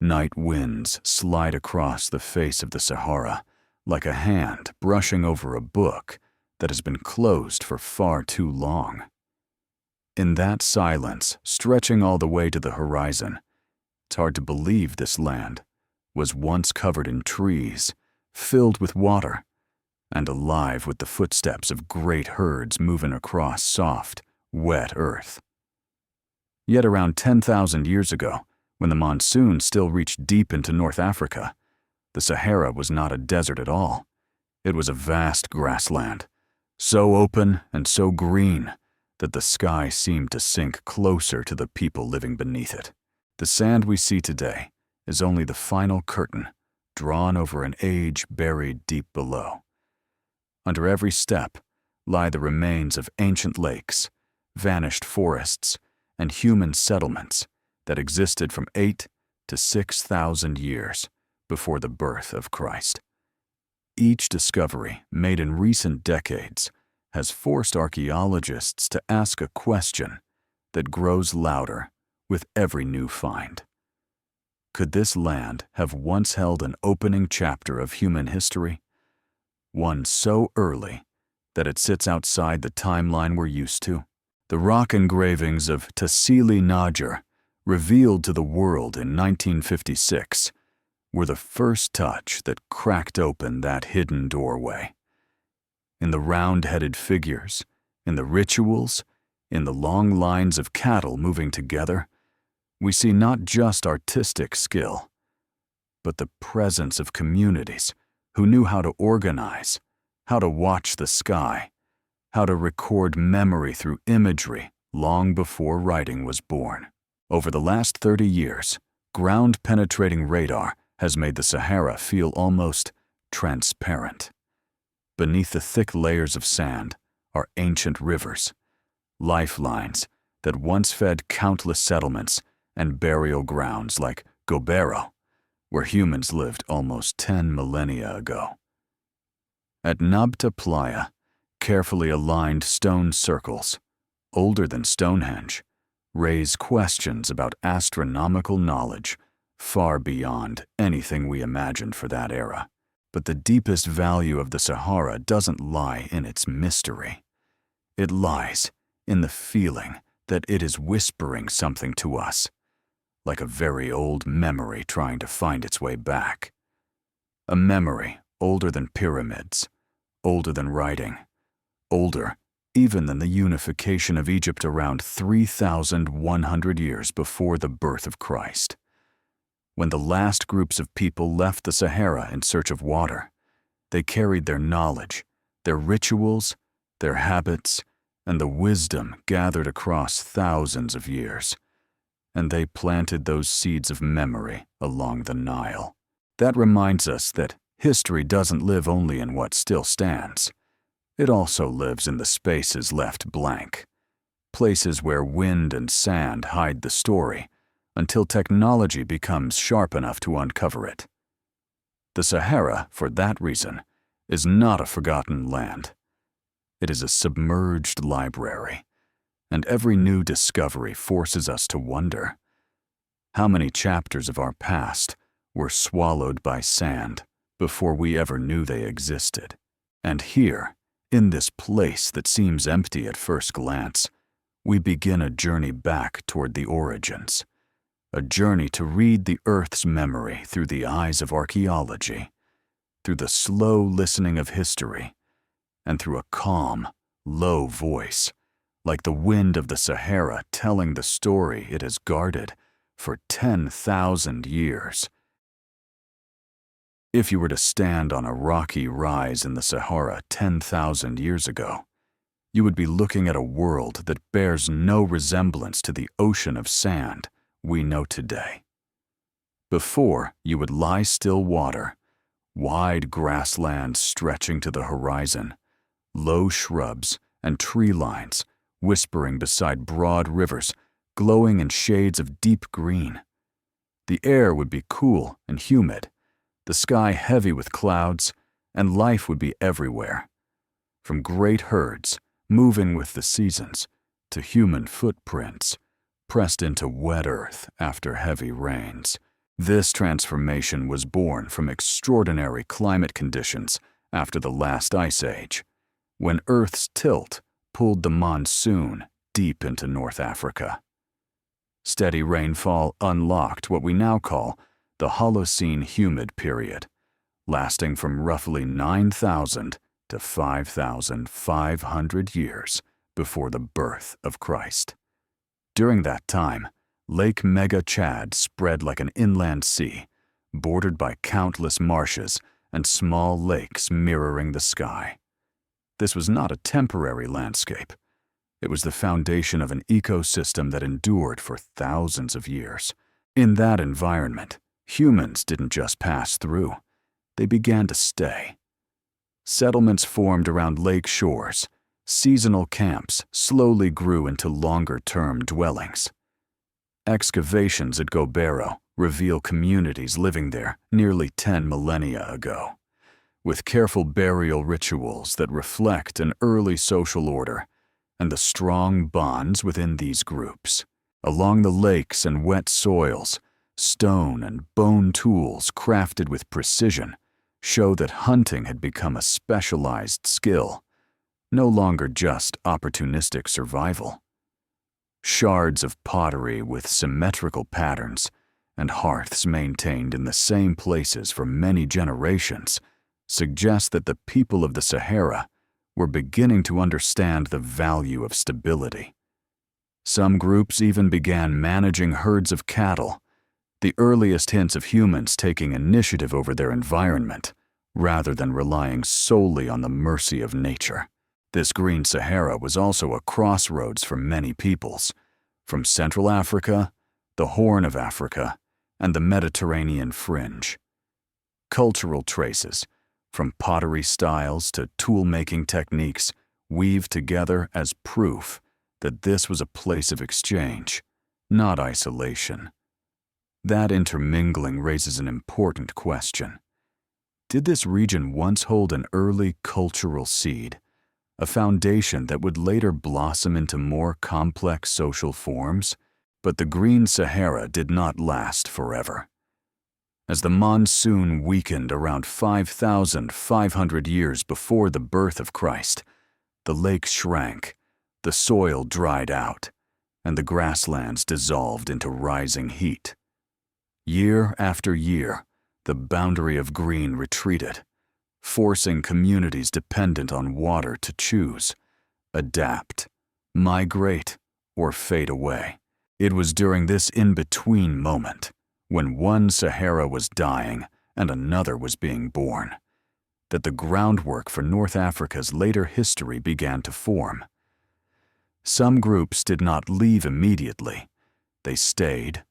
Night winds slide across the face of the Sahara like a hand brushing over a book that has been closed for far too long. In that silence, stretching all the way to the horizon, it's hard to believe this land was once covered in trees, filled with water, and alive with the footsteps of great herds moving across soft, wet earth. Yet around 10,000 years ago, when the monsoon still reached deep into North Africa, the Sahara was not a desert at all. It was a vast grassland, so open and so green that the sky seemed to sink closer to the people living beneath it. The sand we see today is only the final curtain drawn over an age buried deep below. Under every step lie the remains of ancient lakes, vanished forests, and human settlements that existed from 8 to 6,000 years before the birth of Christ. Each discovery made in recent decades has forced archaeologists to ask a question that grows louder with every new find. Could this land have once held an opening chapter of human history? One so early that it sits outside the timeline we're used to? The rock engravings of Tassili Najar, revealed to the world in 1956, were the first touch that cracked open that hidden doorway. In the round-headed figures, in the rituals, in the long lines of cattle moving together, we see not just artistic skill, but the presence of communities who knew how to organize, how to watch the sky, how to record memory through imagery long before writing was born. Over the last 30 years, ground-penetrating radar has made the Sahara feel almost transparent. Beneath the thick layers of sand are ancient rivers, lifelines that once fed countless settlements and burial grounds like Gobero, where humans lived almost 10 millennia ago. At Nabta Playa, carefully aligned stone circles, older than Stonehenge, raise questions about astronomical knowledge far beyond anything we imagined for that era. But the deepest value of the Sahara doesn't lie in its mystery. It lies in the feeling that it is whispering something to us, like a very old memory trying to find its way back. A memory older than pyramids, older than writing, older even than the unification of Egypt around 3,100 years before the birth of Christ. When the last groups of people left the Sahara in search of water, they carried their knowledge, their rituals, their habits, and the wisdom gathered across thousands of years. And they planted those seeds of memory along the Nile. That reminds us that history doesn't live only in what still stands. It also lives in the spaces left blank, places where wind and sand hide the story until technology becomes sharp enough to uncover it. The Sahara, for that reason, is not a forgotten land. It is a submerged library, and every new discovery forces us to wonder how many chapters of our past were swallowed by sand before we ever knew they existed. And here, in this place that seems empty at first glance, we begin a journey back toward the origins, a journey to read the Earth's memory through the eyes of archaeology, through the slow listening of history, and through a calm, low voice, like the wind of the Sahara telling the story it has guarded for 10,000 years. If you were to stand on a rocky rise in the Sahara 10,000 years ago, you would be looking at a world that bears no resemblance to the ocean of sand we know today. Before, you would lie still water, wide grasslands stretching to the horizon, low shrubs and tree lines whispering beside broad rivers glowing in shades of deep green. The air would be cool and humid, the sky heavy with clouds, and life would be everywhere. From great herds moving with the seasons to human footprints pressed into wet earth after heavy rains. This transformation was born from extraordinary climate conditions after the last ice age, when Earth's tilt pulled the monsoon deep into North Africa. Steady rainfall unlocked what we now call the Holocene humid period, lasting from roughly 9,000 to 5,500 years before the birth of Christ. During that time, Lake Mega Chad spread like an inland sea, bordered by countless marshes and small lakes mirroring the sky. This was not a temporary landscape. It was the foundation of an ecosystem that endured for thousands of years. In that environment, humans didn't just pass through, they began to stay. Settlements formed around lake shores. Seasonal camps slowly grew into longer-term dwellings. Excavations at Gobero reveal communities living there nearly 10 millennia ago, with careful burial rituals that reflect an early social order and the strong bonds within these groups. Along the lakes and wet soils, stone and bone tools crafted with precision show that hunting had become a specialized skill, no longer just opportunistic survival. Shards of pottery with symmetrical patterns and hearths maintained in the same places for many generations suggest that the people of the Sahara were beginning to understand the value of stability. Some groups even began managing herds of cattle, the earliest hints of humans taking initiative over their environment rather than relying solely on the mercy of nature. This Green Sahara was also a crossroads for many peoples, from Central Africa, the Horn of Africa, and the Mediterranean fringe. Cultural traces, from pottery styles to tool-making techniques, weave together as proof that this was a place of exchange, not isolation. That intermingling raises an important question. Did this region once hold an early cultural seed, a foundation that would later blossom into more complex social forms? But the Green Sahara did not last forever. As the monsoon weakened around 5,500 years before the birth of Christ, the lake shrank, the soil dried out, and the grasslands dissolved into rising heat. Year after year, the boundary of green retreated, forcing communities dependent on water to choose, adapt, migrate, or fade away. It was during this in-between moment, when one Sahara was dying and another was being born, that the groundwork for North Africa's later history began to form. Some groups did not leave immediately. They stayed,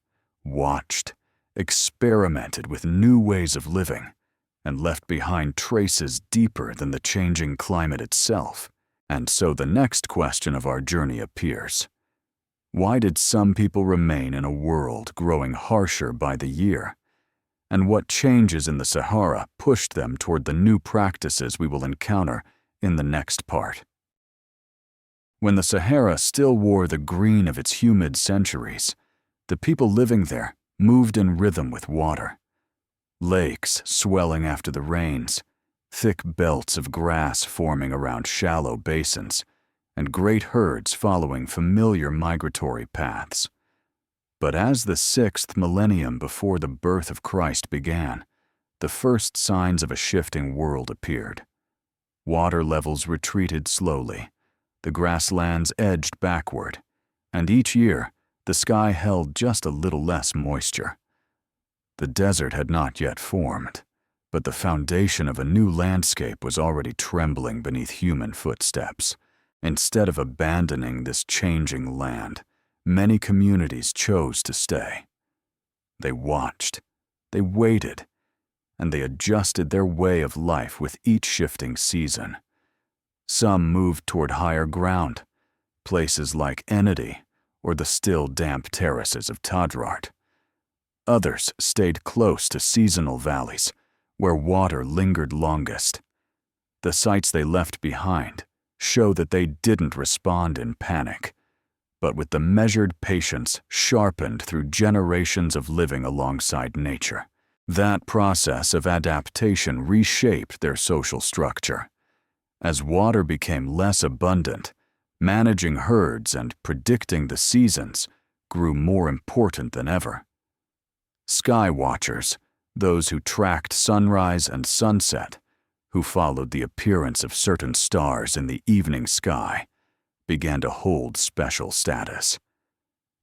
watched, experimented with new ways of living, and left behind traces deeper than the changing climate itself. And so the next question of our journey appears. Why did some people remain in a world growing harsher by the year? And what changes in the Sahara pushed them toward the new practices we will encounter in the next part? When the Sahara still wore the green of its humid centuries, the people living there moved in rhythm with water. Lakes swelling after the rains, thick belts of grass forming around shallow basins, and great herds following familiar migratory paths. But as the 6th millennium before the birth of Christ began, the first signs of a shifting world appeared. Water levels retreated slowly, the grasslands edged backward, and each year the sky held just a little less moisture. The desert had not yet formed, but the foundation of a new landscape was already trembling beneath human footsteps. Instead of abandoning this changing land, many communities chose to stay. They watched, they waited, and they adjusted their way of life with each shifting season. Some moved toward higher ground, places like Enedi or the still damp terraces of Tadrart. Others stayed close to seasonal valleys, where water lingered longest. The sites they left behind show that they didn't respond in panic. but with the measured patience sharpened through generations of living alongside nature. That process of adaptation reshaped their social structure. As water became less abundant, managing herds and predicting the seasons grew more important than ever. Sky watchers, those who tracked sunrise and sunset, who followed the appearance of certain stars in the evening sky, began to hold special status.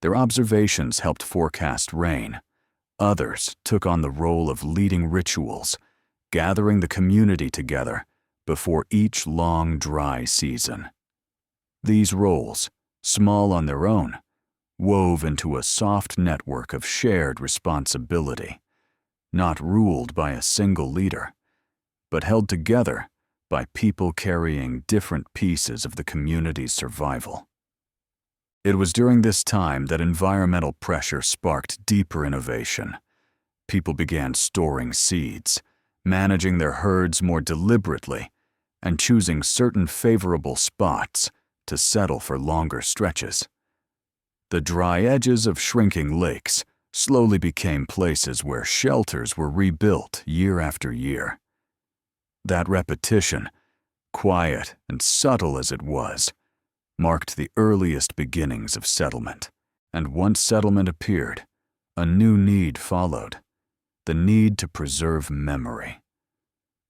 Their observations helped forecast rain. Others took on the role of leading rituals, gathering the community together before each long, dry season. These roles, small on their own, wove into a soft network of shared responsibility, not ruled by a single leader, but held together by people carrying different pieces of the community's survival. It was during this time that environmental pressure sparked deeper innovation. People began storing seeds, managing their herds more deliberately, and choosing certain favorable spots to settle for longer stretches. The dry edges of shrinking lakes slowly became places where shelters were rebuilt year after year. That repetition, quiet and subtle as it was, marked the earliest beginnings of settlement. And once settlement appeared, a new need followed, the need to preserve memory.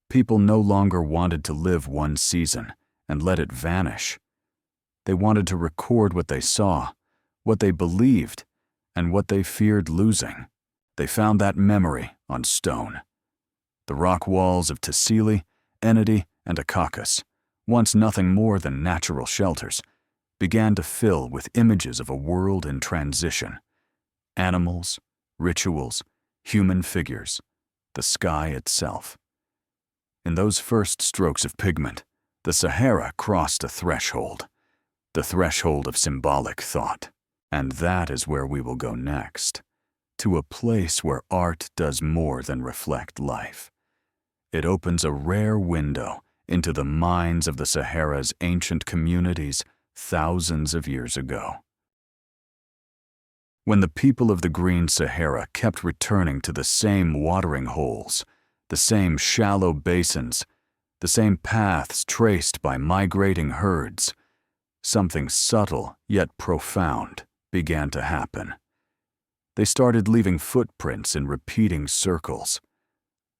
People no longer wanted to live one season and let it vanish. They wanted to record what they saw, what they believed, and what they feared losing. They found that memory on stone. The rock walls of Tassili, Enedi, and Akakas, once nothing more than natural shelters, began to fill with images of a world in transition. Animals, rituals, human figures, the sky itself. In those first strokes of pigment, the Sahara crossed a threshold, the threshold of symbolic thought. And that is where we will go next, to a place where art does more than reflect life. It opens a rare window into the minds of the Sahara's ancient communities thousands of years ago. When the people of the Green Sahara kept returning to the same watering holes, the same shallow basins, the same paths traced by migrating herds, something subtle yet profound began to happen. They started leaving footprints in repeating circles,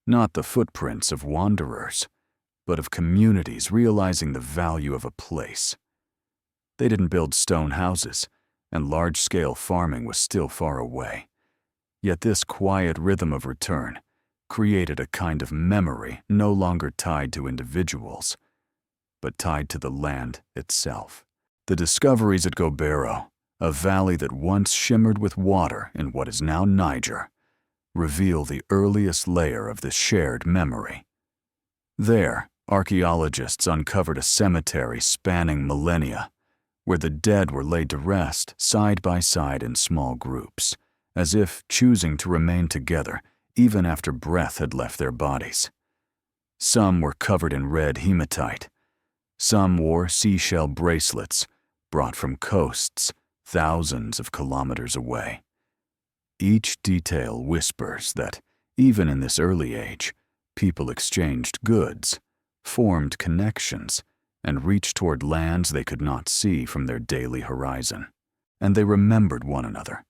not the footprints of wanderers, but of communities realizing the value of a place. They didn't build stone houses, and large-scale farming was still far away. Yet this quiet rhythm of return created a kind of memory no longer tied to individuals, but tied to the land itself. The discoveries at Gobero, a valley that once shimmered with water in what is now Niger, reveal the earliest layer of this shared memory. There, archaeologists uncovered a cemetery spanning millennia, where the dead were laid to rest side by side in small groups, as if choosing to remain together even after breath had left their bodies. Some were covered in red hematite. Some wore seashell bracelets brought from coasts thousands of kilometers away. Each detail whispers that, even in this early age, people exchanged goods, formed connections, and reached toward lands they could not see from their daily horizon. And they remembered one another.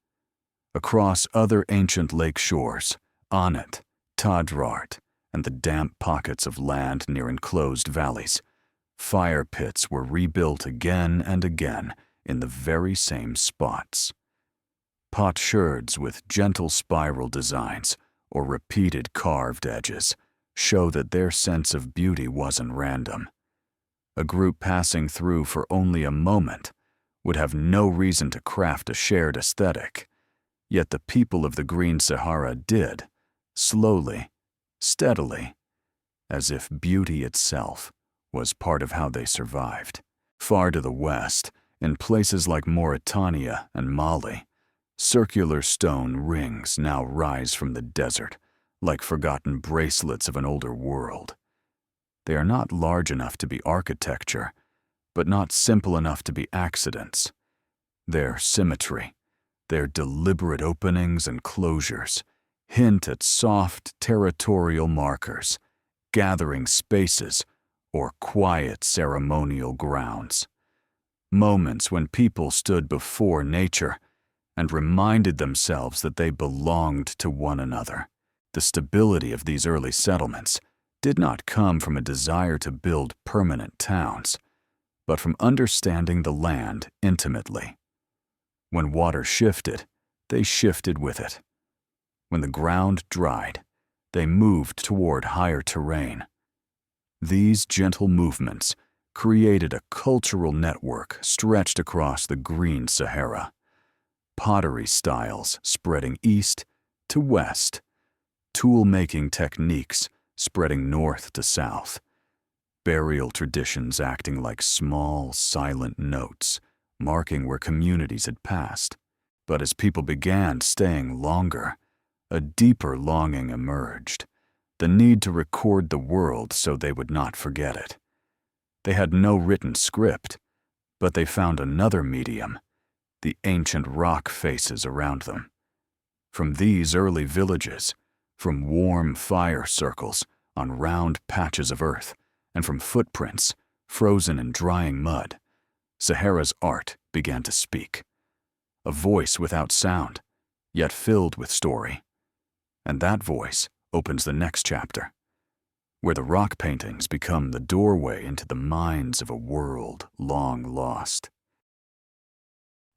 Across other ancient lake shores, Anet, Tadrart, and the damp pockets of land near enclosed valleys, fire pits were rebuilt again and again in the very same spots. Potsherds with gentle spiral designs or repeated carved edges show that their sense of beauty wasn't random. A group passing through for only a moment would have no reason to craft a shared aesthetic, yet the people of the Green Sahara did, slowly, steadily, as if beauty itself was part of how they survived. Far to the west, in places like Mauritania and Mali, circular stone rings now rise from the desert, like forgotten bracelets of an older world. They are not large enough to be architecture, but not simple enough to be accidents. Their symmetry, their deliberate openings and closures, hint at soft territorial markers, gathering spaces, or quiet ceremonial grounds. Moments when people stood before nature and reminded themselves that they belonged to one another. The stability of these early settlements did not come from a desire to build permanent towns, but from understanding the land intimately. When water shifted, they shifted with it. When the ground dried, they moved toward higher terrain. These gentle movements created a cultural network stretched across the Green Sahara. Pottery styles spreading east to west, tool-making techniques spreading north to south, burial traditions acting like small, silent notes, marking where communities had passed. But as people began staying longer, a deeper longing emerged, the need to record the world so they would not forget it. They had no written script, but they found another medium, the ancient rock faces around them. From these early villages, from warm fire circles on round patches of earth, and from footprints frozen in drying mud, Sahara's art began to speak. A voice without sound, yet filled with story. And that voice opens the next chapter, where the rock paintings become the doorway into the minds of a world long lost.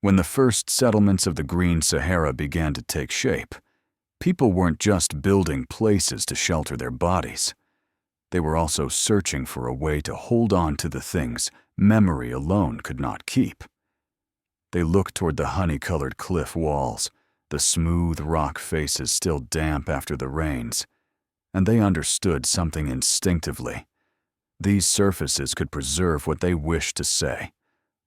When the first settlements of the Green Sahara began to take shape, people weren't just building places to shelter their bodies. They were also searching for a way to hold on to the things memory alone could not keep. They looked toward the honey-colored cliff walls, the smooth rock faces still damp after the rains, and they understood something instinctively. These surfaces could preserve what they wished to say,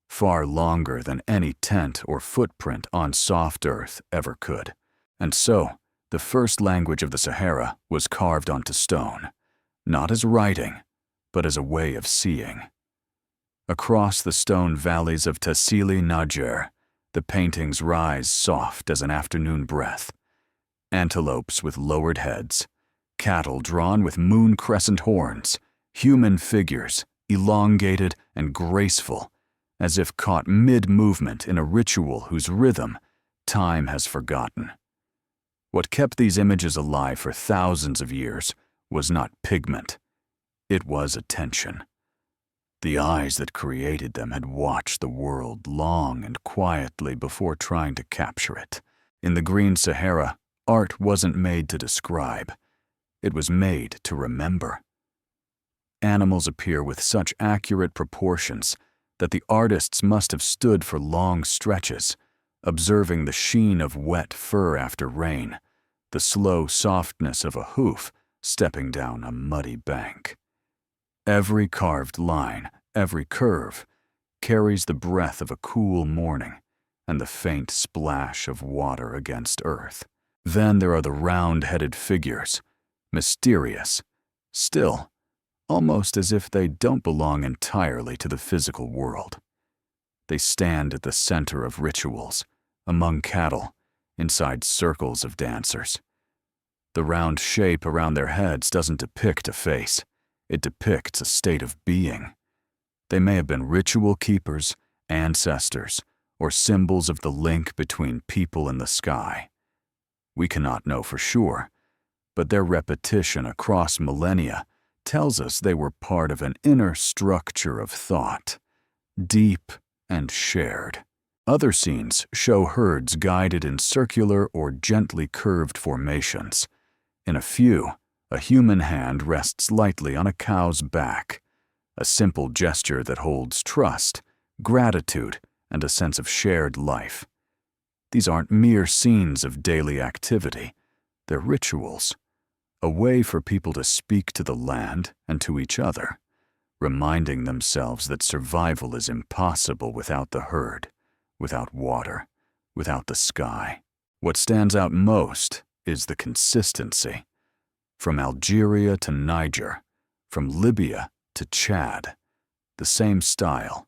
far longer than any tent or footprint on soft earth ever could. And so, the first language of the Sahara was carved onto stone, not as writing, but as a way of seeing. Across the stone valleys of Tassili Najer, the paintings rise soft as an afternoon breath. Antelopes with lowered heads, cattle drawn with moon crescent horns, human figures, elongated and graceful, as if caught mid-movement in a ritual whose rhythm time has forgotten. What kept these images alive for thousands of years was not pigment. It was attention. The eyes that created them had watched the world long and quietly before trying to capture it. In the Green Sahara, art wasn't made to describe. It was made to remember. Animals appear with such accurate proportions that the artists must have stood for long stretches, observing the sheen of wet fur after rain, the slow softness of a hoof stepping down a muddy bank. Every carved line, every curve, carries the breath of a cool morning and the faint splash of water against earth. Then there are the round-headed figures, mysterious, still, almost as if they don't belong entirely to the physical world. They stand at the center of rituals, among cattle, inside circles of dancers. The round shape around their heads doesn't depict a face. It depicts a state of being. They may have been ritual keepers, ancestors, or symbols of the link between people and the sky. We cannot know for sure, but their repetition across millennia tells us they were part of an inner structure of thought, deep and shared. Other scenes show herds guided in circular or gently curved formations. In a few, a human hand rests lightly on a cow's back, a simple gesture that holds trust, gratitude, and a sense of shared life. These aren't mere scenes of daily activity. They're rituals, a way for people to speak to the land and to each other, reminding themselves that survival is impossible without the herd, without water, without the sky. What stands out most is the consistency. From Algeria to Niger, from Libya to Chad, the same style,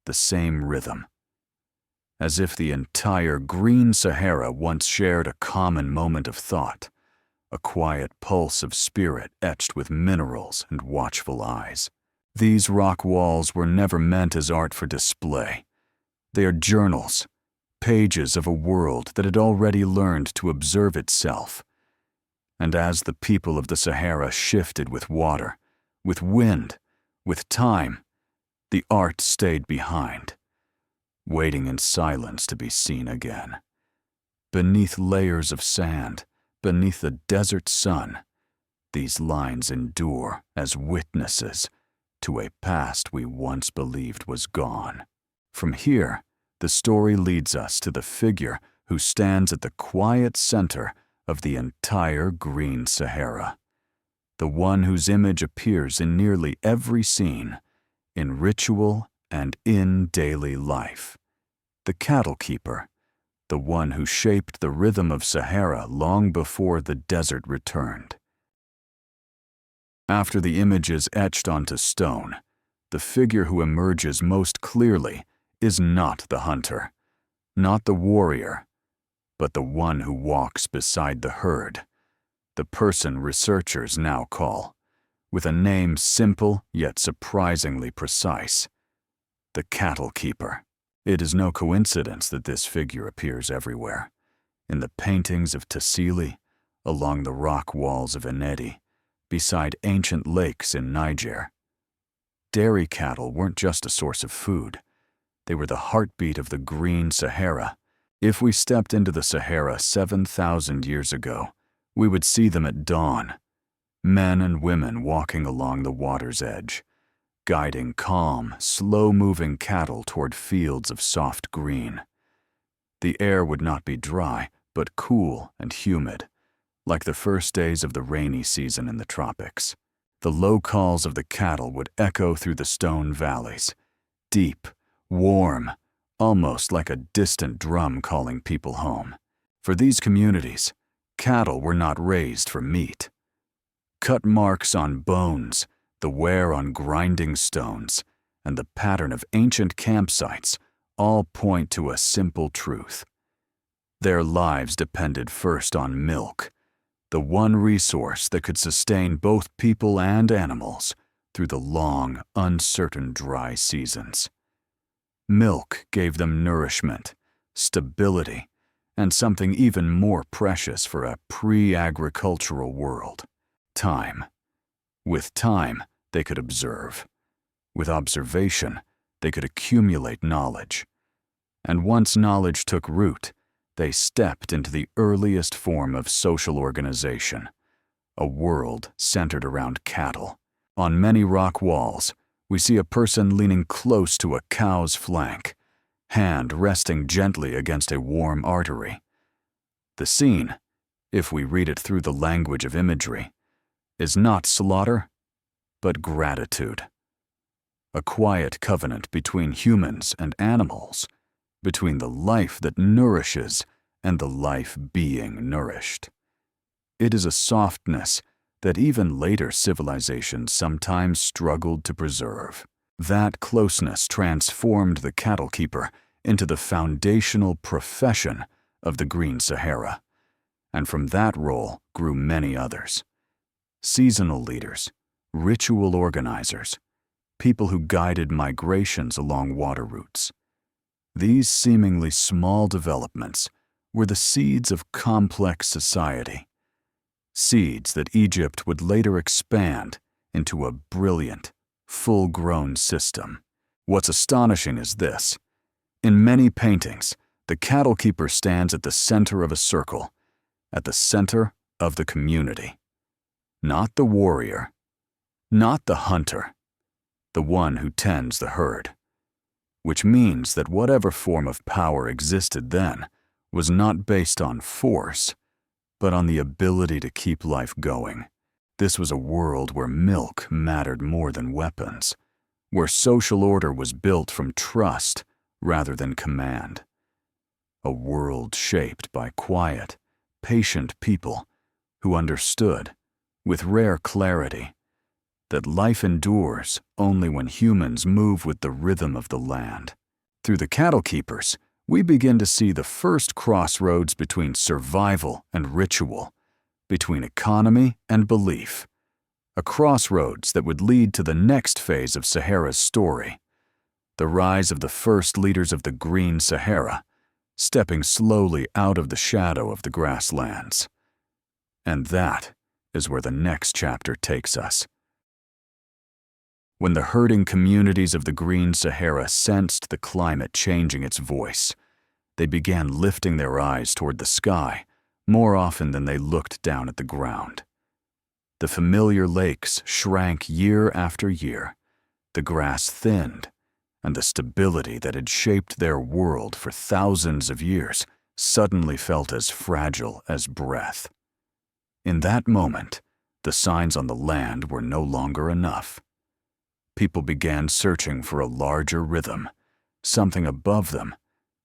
the same rhythm. as if the entire Green Sahara once shared a common moment of thought, a quiet pulse of spirit etched with minerals and watchful eyes. These rock walls were never meant as art for display. They are journals, pages of a world that had already learned to observe itself. And as the people of the Sahara shifted with water, with wind, with time, the art stayed behind, waiting in silence to be seen again. Beneath layers of sand, beneath the desert sun, these lines endure as witnesses to a past we once believed was gone. From here, the story leads us to the figure who stands at the quiet center of the entire Green Sahara, the one whose image appears in nearly every scene, in ritual and in daily life. The cattle keeper, the one who shaped the rhythm of Sahara long before the desert returned. After the image is etched onto stone, the figure who emerges most clearly is not the hunter, not the warrior, but the one who walks beside the herd, the person researchers now call, with a name simple yet surprisingly precise, the cattle keeper. It is no coincidence that this figure appears everywhere, in the paintings of Tassili, along the rock walls of Enedi, beside ancient lakes in Niger. Dairy cattle weren't just a source of food. They were the heartbeat of the Green Sahara. If we stepped into the Sahara 7,000 years ago, we would see them at dawn, men and women walking along the water's edge, guiding calm, slow-moving cattle toward fields of soft green. The air would not be dry, but cool and humid, like the first days of the rainy season in the tropics. The low calls of the cattle would echo through the stone valleys, deep, warm, almost like a distant drum calling people home. For these communities, cattle were not raised for meat. Cut marks on bones, the wear on grinding stones, and the pattern of ancient campsites all point to a simple truth. Their lives depended first on milk, the one resource that could sustain both people and animals through the long, uncertain dry seasons. Milk gave them nourishment, stability, and something even more precious for a pre-agricultural world: time. With time, they could observe. With observation, they could accumulate knowledge. And once knowledge took root, they stepped into the earliest form of social organization, a world centered around cattle. On many rock walls, we see a person leaning close to a cow's flank, hand resting gently against a warm artery. The scene, if we read it through the language of imagery, is not slaughter, but gratitude. A quiet covenant between humans and animals, between the life that nourishes and the life being nourished. It is a softness that even later civilizations sometimes struggled to preserve. That closeness transformed the cattle keeper into the foundational profession of the Green Sahara, and from that role grew many others. Seasonal leaders, ritual organizers, people who guided migrations along water routes. These seemingly small developments were the seeds of complex society, seeds that Egypt would later expand into a brilliant, full-grown system. What's astonishing is this: in many paintings, the cattle keeper stands at the center of a circle, at the center of the community. Not the warrior, not the hunter, the one who tends the herd. Which means that whatever form of power existed then was not based on force, but on the ability to keep life going. This was a world where milk mattered more than weapons, where social order was built from trust rather than command. A world shaped by quiet, patient people who understood, with rare clarity, that life endures only when humans move with the rhythm of the land. Through the cattle keepers, we begin to see the first crossroads between survival and ritual, between economy and belief, a crossroads that would lead to the next phase of Sahara's story, the rise of the first leaders of the Green Sahara, stepping slowly out of the shadow of the grasslands. And that is where the next chapter takes us. When the herding communities of the Green Sahara sensed the climate changing its voice, they began lifting their eyes toward the sky more often than they looked down at the ground. The familiar lakes shrank year after year, the grass thinned, and the stability that had shaped their world for thousands of years suddenly felt as fragile as breath. In that moment, the signs on the land were no longer enough. People began searching for a larger rhythm, something above them,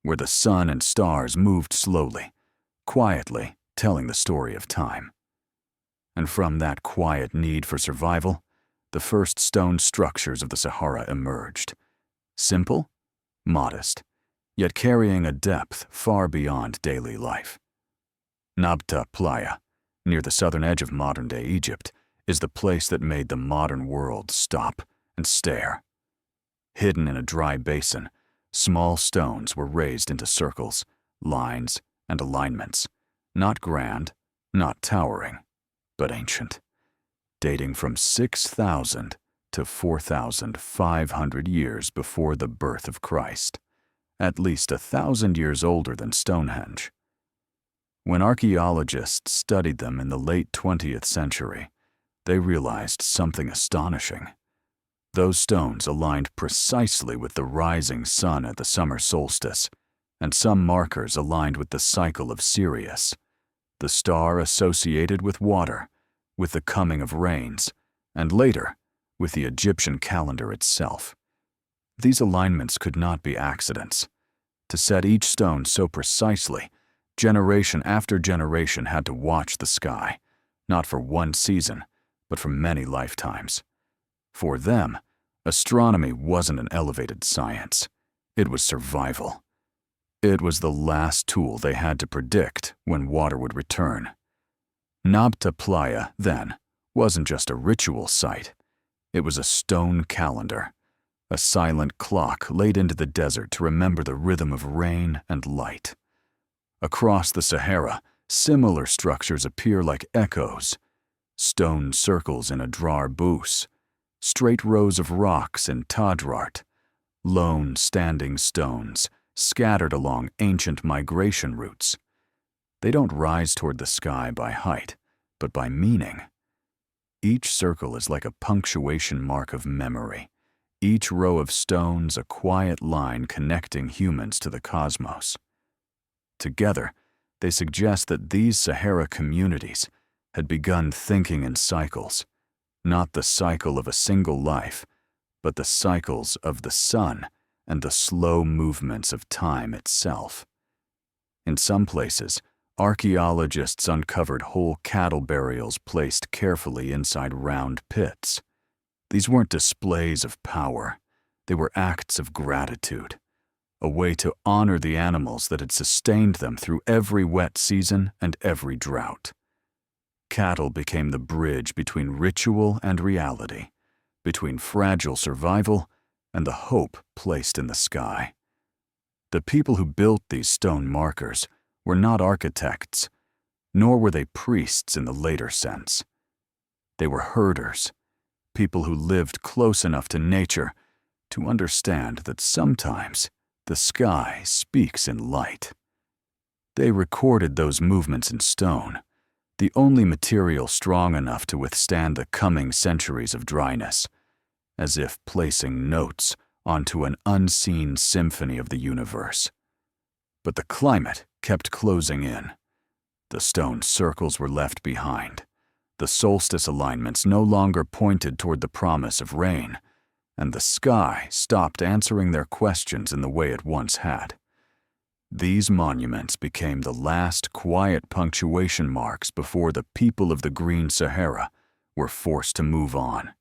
where the sun and stars moved slowly, quietly telling the story of time. And from that quiet need for survival, the first stone structures of the Sahara emerged. Simple, modest, yet carrying a depth far beyond daily life. Nabta Playa, near the southern edge of modern-day Egypt, is the place that made the modern world stop and stare. Hidden in a dry basin, small stones were raised into circles, lines, and alignments, not grand, not towering, but ancient, dating from 6,000 to 4,500 years before the birth of Christ, at least 1,000 years older than Stonehenge. When archaeologists studied them in the late 20th century, they realized something astonishing. Those stones aligned precisely with the rising sun at the summer solstice, and some markers aligned with the cycle of Sirius, the star associated with water, with the coming of rains, and later, with the Egyptian calendar itself. These alignments could not be accidents. To set each stone so precisely, generation after generation had to watch the sky, not for one season, but for many lifetimes. For them, astronomy wasn't an elevated science. It was survival. It was the last tool they had to predict when water would return. Nabta Playa, then, wasn't just a ritual site. It was a stone calendar, a silent clock laid into the desert to remember the rhythm of rain and light. Across the Sahara, similar structures appear like echoes, stone circles in Adrar Bus, straight rows of rocks in Tadrart, lone standing stones scattered along ancient migration routes. They don't rise toward the sky by height, but by meaning. Each circle is like a punctuation mark of memory, each row of stones a quiet line connecting humans to the cosmos. Together, they suggest that these Sahara communities had begun thinking in cycles, not the cycle of a single life, but the cycles of the sun and the slow movements of time itself. In some places, archaeologists uncovered whole cattle burials placed carefully inside round pits. These weren't displays of power, they were acts of gratitude, a way to honor the animals that had sustained them through every wet season and every drought. Cattle became the bridge between ritual and reality, between fragile survival and the hope placed in the sky. The people who built these stone markers were not architects, nor were they priests in the later sense. They were herders, people who lived close enough to nature to understand that sometimes the sky speaks in light. They recorded those movements in stone, the only material strong enough to withstand the coming centuries of dryness, as if placing notes onto an unseen symphony of the universe. But the climate kept closing in. The stone circles were left behind. The solstice alignments no longer pointed toward the promise of rain, and the sky stopped answering their questions in the way it once had. These monuments became the last quiet punctuation marks before the people of the Green Sahara were forced to move on.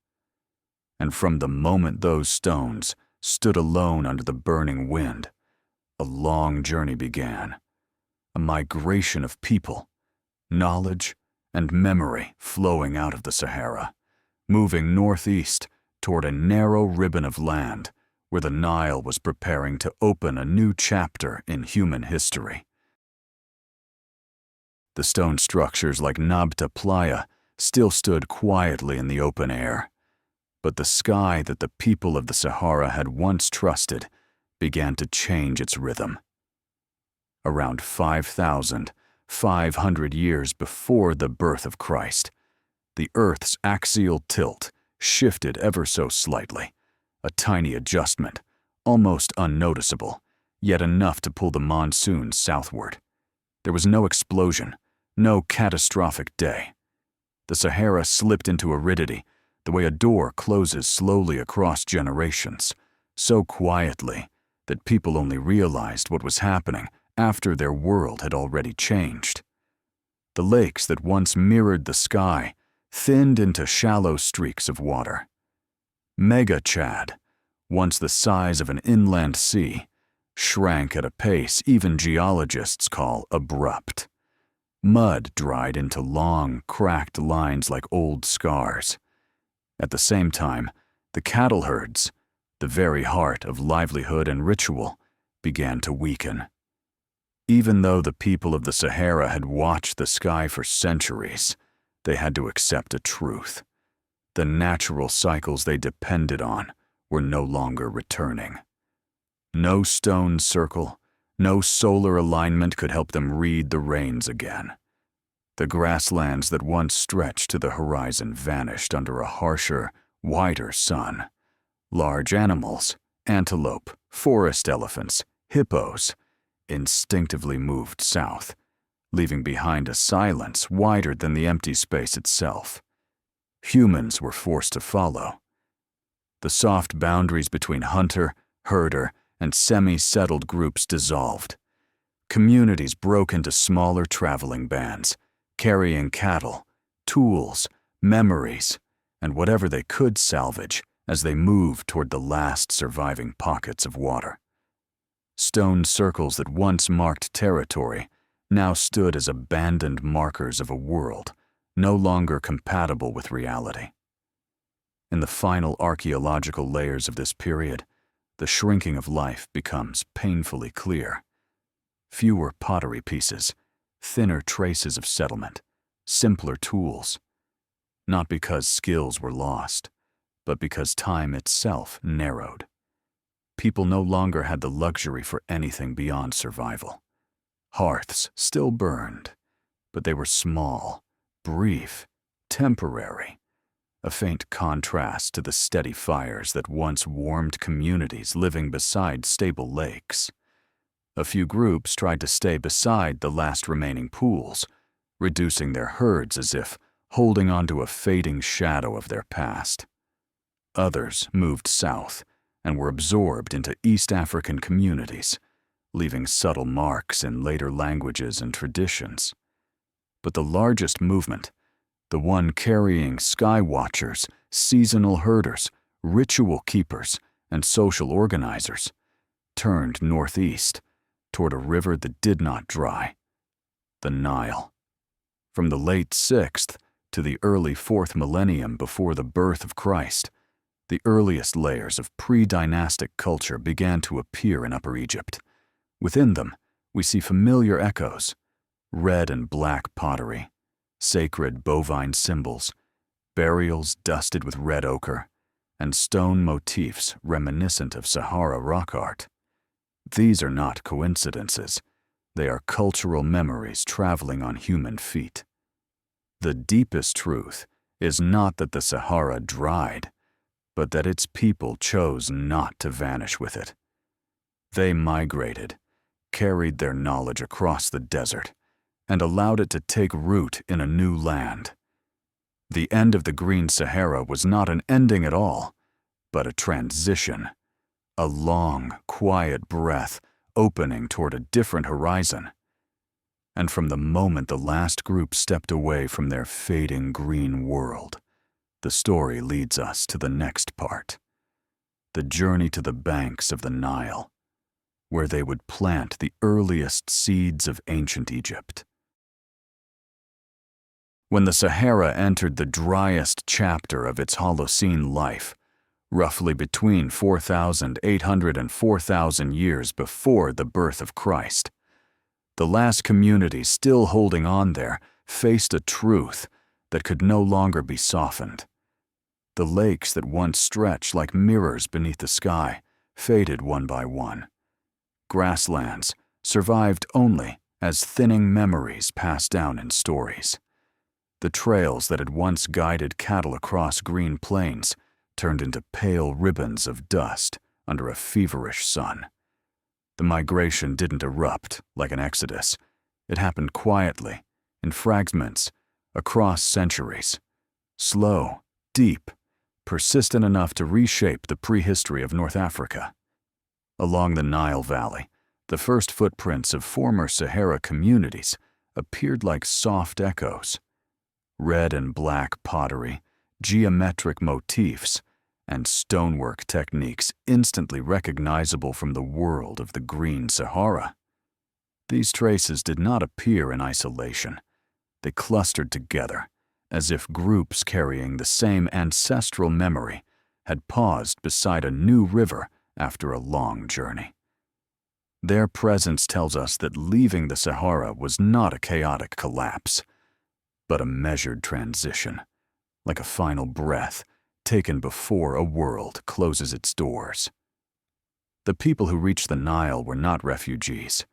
And from the moment those stones stood alone under the burning wind, a long journey began, a migration of people, knowledge, and memory flowing out of the Sahara, moving northeast toward a narrow ribbon of land where the Nile was preparing to open a new chapter in human history. The stone structures like Nabta Playa still stood quietly in the open air, but the sky that the people of the Sahara had once trusted began to change its rhythm. Around 5,500 years before the birth of Christ, the Earth's axial tilt shifted ever so slightly, a tiny adjustment, almost unnoticeable, yet enough to pull the monsoon southward. There was no explosion, no catastrophic day. The Sahara slipped into aridity, the way a door closes slowly across generations, so quietly that people only realized what was happening after their world had already changed. The lakes that once mirrored the sky thinned into shallow streaks of water. Mega Chad, once the size of an inland sea, shrank at a pace even geologists call abrupt. Mud dried into long, cracked lines like old scars. At the same time, the cattle herds, the very heart of livelihood and ritual, began to weaken. Even though the people of the Sahara had watched the sky for centuries, they had to accept a truth. The natural cycles they depended on were no longer returning. No stone circle, no solar alignment could help them read the rains again. The grasslands that once stretched to the horizon vanished under a harsher, wider sun. Large animals, antelope, forest elephants, hippos, instinctively moved south, leaving behind a silence wider than the empty space itself. Humans were forced to follow. The soft boundaries between hunter, herder, and semi-settled groups dissolved. Communities broke into smaller traveling bands, carrying cattle, tools, memories, and whatever they could salvage as they moved toward the last surviving pockets of water. Stone circles that once marked territory now stood as abandoned markers of a world no longer compatible with reality. In the final archaeological layers of this period, the shrinking of life becomes painfully clear. Fewer pottery pieces, thinner traces of settlement, simpler tools. Not because skills were lost, but because time itself narrowed. People no longer had the luxury for anything beyond survival. Hearths still burned, but they were small, brief, temporary, a faint contrast to the steady fires that once warmed communities living beside stable lakes. A few groups tried to stay beside the last remaining pools, reducing their herds as if holding onto a fading shadow of their past. Others moved south and were absorbed into East African communities, leaving subtle marks in later languages and traditions. But the largest movement, the one carrying sky watchers, seasonal herders, ritual keepers, and social organizers, turned northeast toward a river that did not dry, the Nile. From the late 6th to the early 4th millennium before the birth of Christ, the earliest layers of pre-dynastic culture began to appear in Upper Egypt. Within them, we see familiar echoes: red and black pottery, sacred bovine symbols, burials dusted with red ochre, and stone motifs reminiscent of Sahara rock art. These are not coincidences. They are cultural memories traveling on human feet. The deepest truth is not that the Sahara dried, but that its people chose not to vanish with it. They migrated, carried their knowledge across the desert, and allowed it to take root in a new land. The end of the Green Sahara was not an ending at all, but a transition, a long, quiet breath opening toward a different horizon. And from the moment the last group stepped away from their fading green world, the story leads us to the next part: the journey to the banks of the Nile, where they would plant the earliest seeds of ancient Egypt. When the Sahara entered the driest chapter of its Holocene life, roughly between 4,800 and 4,000 years before the birth of Christ, the last communities still holding on there faced a truth that could no longer be softened. The lakes that once stretched like mirrors beneath the sky faded one by one. Grasslands survived only as thinning memories passed down in stories. The trails that had once guided cattle across green plains turned into pale ribbons of dust under a feverish sun. The migration didn't erupt like an exodus. It happened quietly, in fragments, across centuries. Slow, deep, persistent enough to reshape the prehistory of North Africa. Along the Nile Valley, the first footprints of former Sahara communities appeared like soft echoes. Red and black pottery, geometric motifs, and stonework techniques instantly recognizable from the world of the Green Sahara. These traces did not appear in isolation. They clustered together, as if groups carrying the same ancestral memory had paused beside a new river after a long journey. Their presence tells us that leaving the Sahara was not a chaotic collapse, but a measured transition, like a final breath taken before a world closes its doors. The people who reached the Nile were not refugees.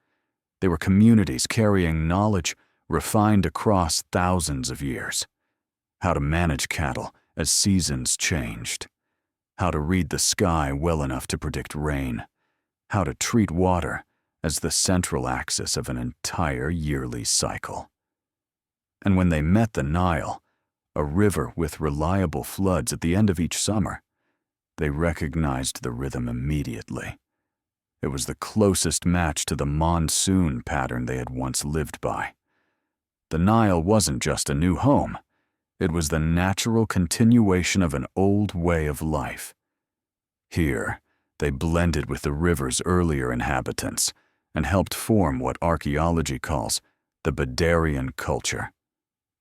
They were communities carrying knowledge refined across thousands of years. How to manage cattle as seasons changed. How to read the sky well enough to predict rain. How to treat water as the central axis of an entire yearly cycle. And when they met the Nile, a river with reliable floods at the end of each summer, they recognized the rhythm immediately. It was the closest match to the monsoon pattern they had once lived by. The Nile wasn't just a new home. It was the natural continuation of an old way of life. Here, they blended with the river's earlier inhabitants and helped form what archaeology calls the Badarian culture,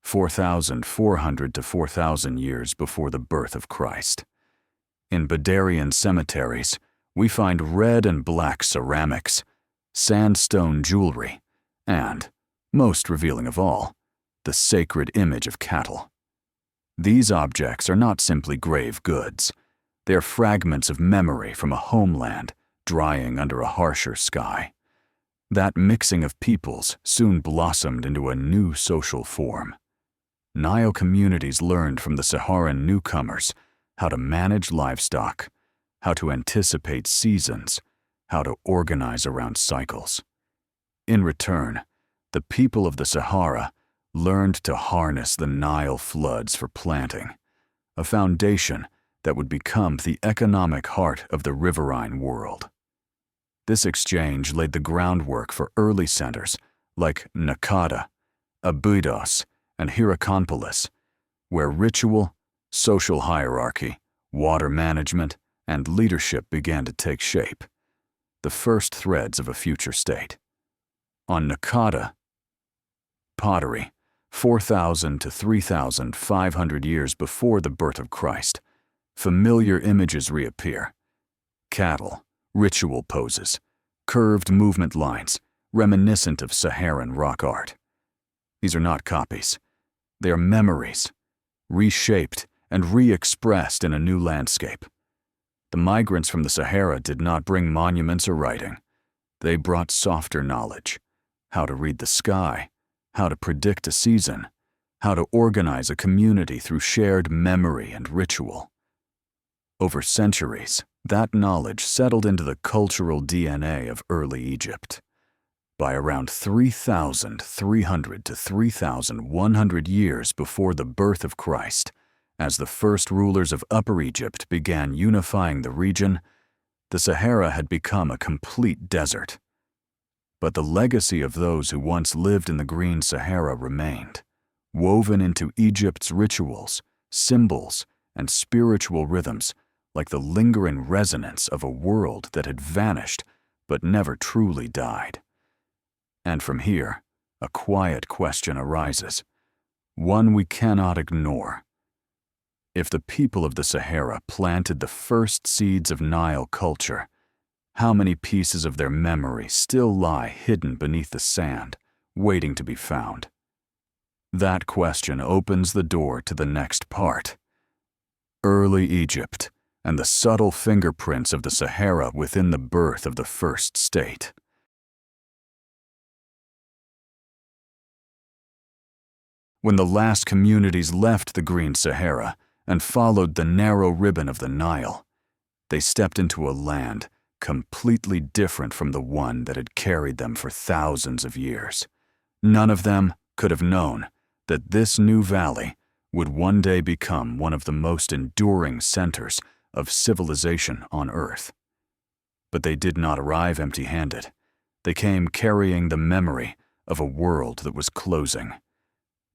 4,400 to 4,000 years before the birth of Christ. In Badarian cemeteries, we find red and black ceramics, sandstone jewelry, and, most revealing of all, the sacred image of cattle. These objects are not simply grave goods. They are fragments of memory from a homeland drying under a harsher sky. That mixing of peoples soon blossomed into a new social form. Nile communities learned from the Saharan newcomers how to manage livestock, how to anticipate seasons, how to organize around cycles. In return, the people of the Sahara learned to harness the Nile floods for planting, a foundation that would become the economic heart of the riverine world. This exchange laid the groundwork for early centers like Nakada, Abydos, and Hierakonpolis, where ritual, social hierarchy, water management, and leadership began to take shape, the first threads of a future state. On Nakada, pottery, 4,000 to 3,500 years before the birth of Christ, familiar images reappear. Cattle, ritual poses, curved movement lines, reminiscent of Saharan rock art. These are not copies. They are memories, reshaped and re-expressed in a new landscape. The migrants from the Sahara did not bring monuments or writing. They brought softer knowledge, how to read the sky, how to predict a season, how to organize a community through shared memory and ritual. Over centuries, that knowledge settled into the cultural DNA of early Egypt. By around 3,300 to 3,100 years before the birth of Christ, as the first rulers of Upper Egypt began unifying the region, the Sahara had become a complete desert. But the legacy of those who once lived in the Green Sahara remained, woven into Egypt's rituals, symbols, and spiritual rhythms, like the lingering resonance of a world that had vanished but never truly died. And from here, a quiet question arises, one we cannot ignore. If the people of the Sahara planted the first seeds of Nile culture, how many pieces of their memory still lie hidden beneath the sand, waiting to be found? That question opens the door to the next part. Early Egypt and the subtle fingerprints of the Sahara within the birth of the first state. When the last communities left the Green Sahara and followed the narrow ribbon of the Nile, they stepped into a land completely different from the one that had carried them for thousands of years. None of them could have known that this new valley would one day become one of the most enduring centers of civilization on Earth. But they did not arrive empty-handed. They came carrying the memory of a world that was closing,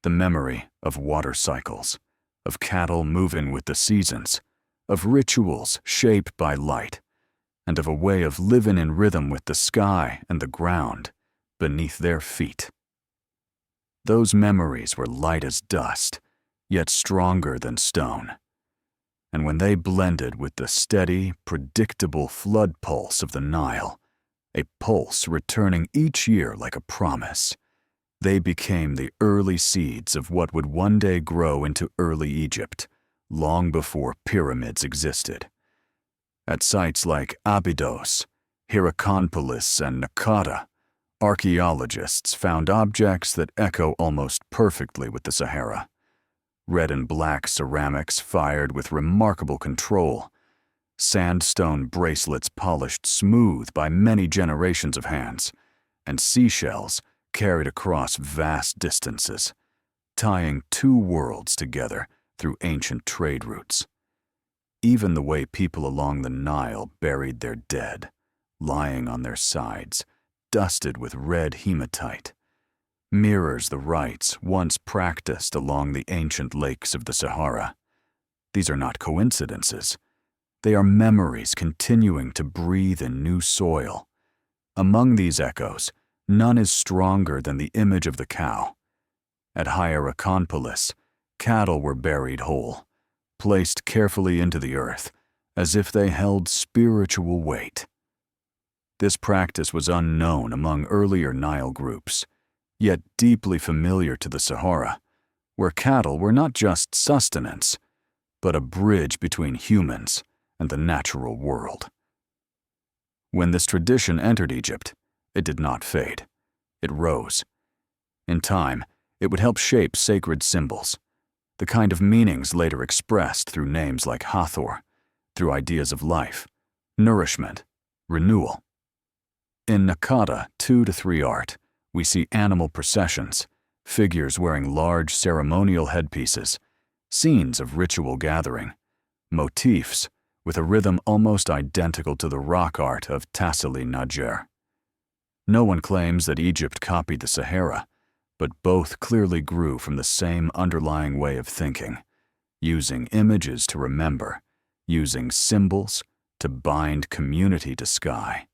the memory of water cycles, of cattle moving with the seasons, of rituals shaped by light, and of a way of living in rhythm with the sky and the ground beneath their feet. Those memories were light as dust, yet stronger than stone. And when they blended with the steady, predictable flood pulse of the Nile, a pulse returning each year like a promise, they became the early seeds of what would one day grow into early Egypt, long before pyramids existed. At sites like Abydos, Hierakonpolis, and Nakata, archaeologists found objects that echo almost perfectly with the Sahara. Red and black ceramics fired with remarkable control, sandstone bracelets polished smooth by many generations of hands, and seashells carried across vast distances, tying two worlds together through ancient trade routes. Even the way people along the Nile buried their dead, lying on their sides, dusted with red hematite, mirrors the rites once practiced along the ancient lakes of the Sahara. These are not coincidences. They are memories continuing to breathe in new soil. Among these echoes, none is stronger than the image of the cow. At Hierakonpolis, cattle were buried whole, placed carefully into the earth, as if they held spiritual weight. This practice was unknown among earlier Nile groups, yet deeply familiar to the Sahara, where cattle were not just sustenance, but a bridge between humans and the natural world. When this tradition entered Egypt, it did not fade. It rose. In time, it would help shape sacred symbols, the kind of meanings later expressed through names like Hathor, through ideas of life, nourishment, renewal. In Nakata 2-3 art, we see animal processions, figures wearing large ceremonial headpieces, scenes of ritual gathering, motifs with a rhythm almost identical to the rock art of Tassili Najer. No one claims that Egypt copied the Sahara, but both clearly grew from the same underlying way of thinking, using images to remember, using symbols to bind community to sky,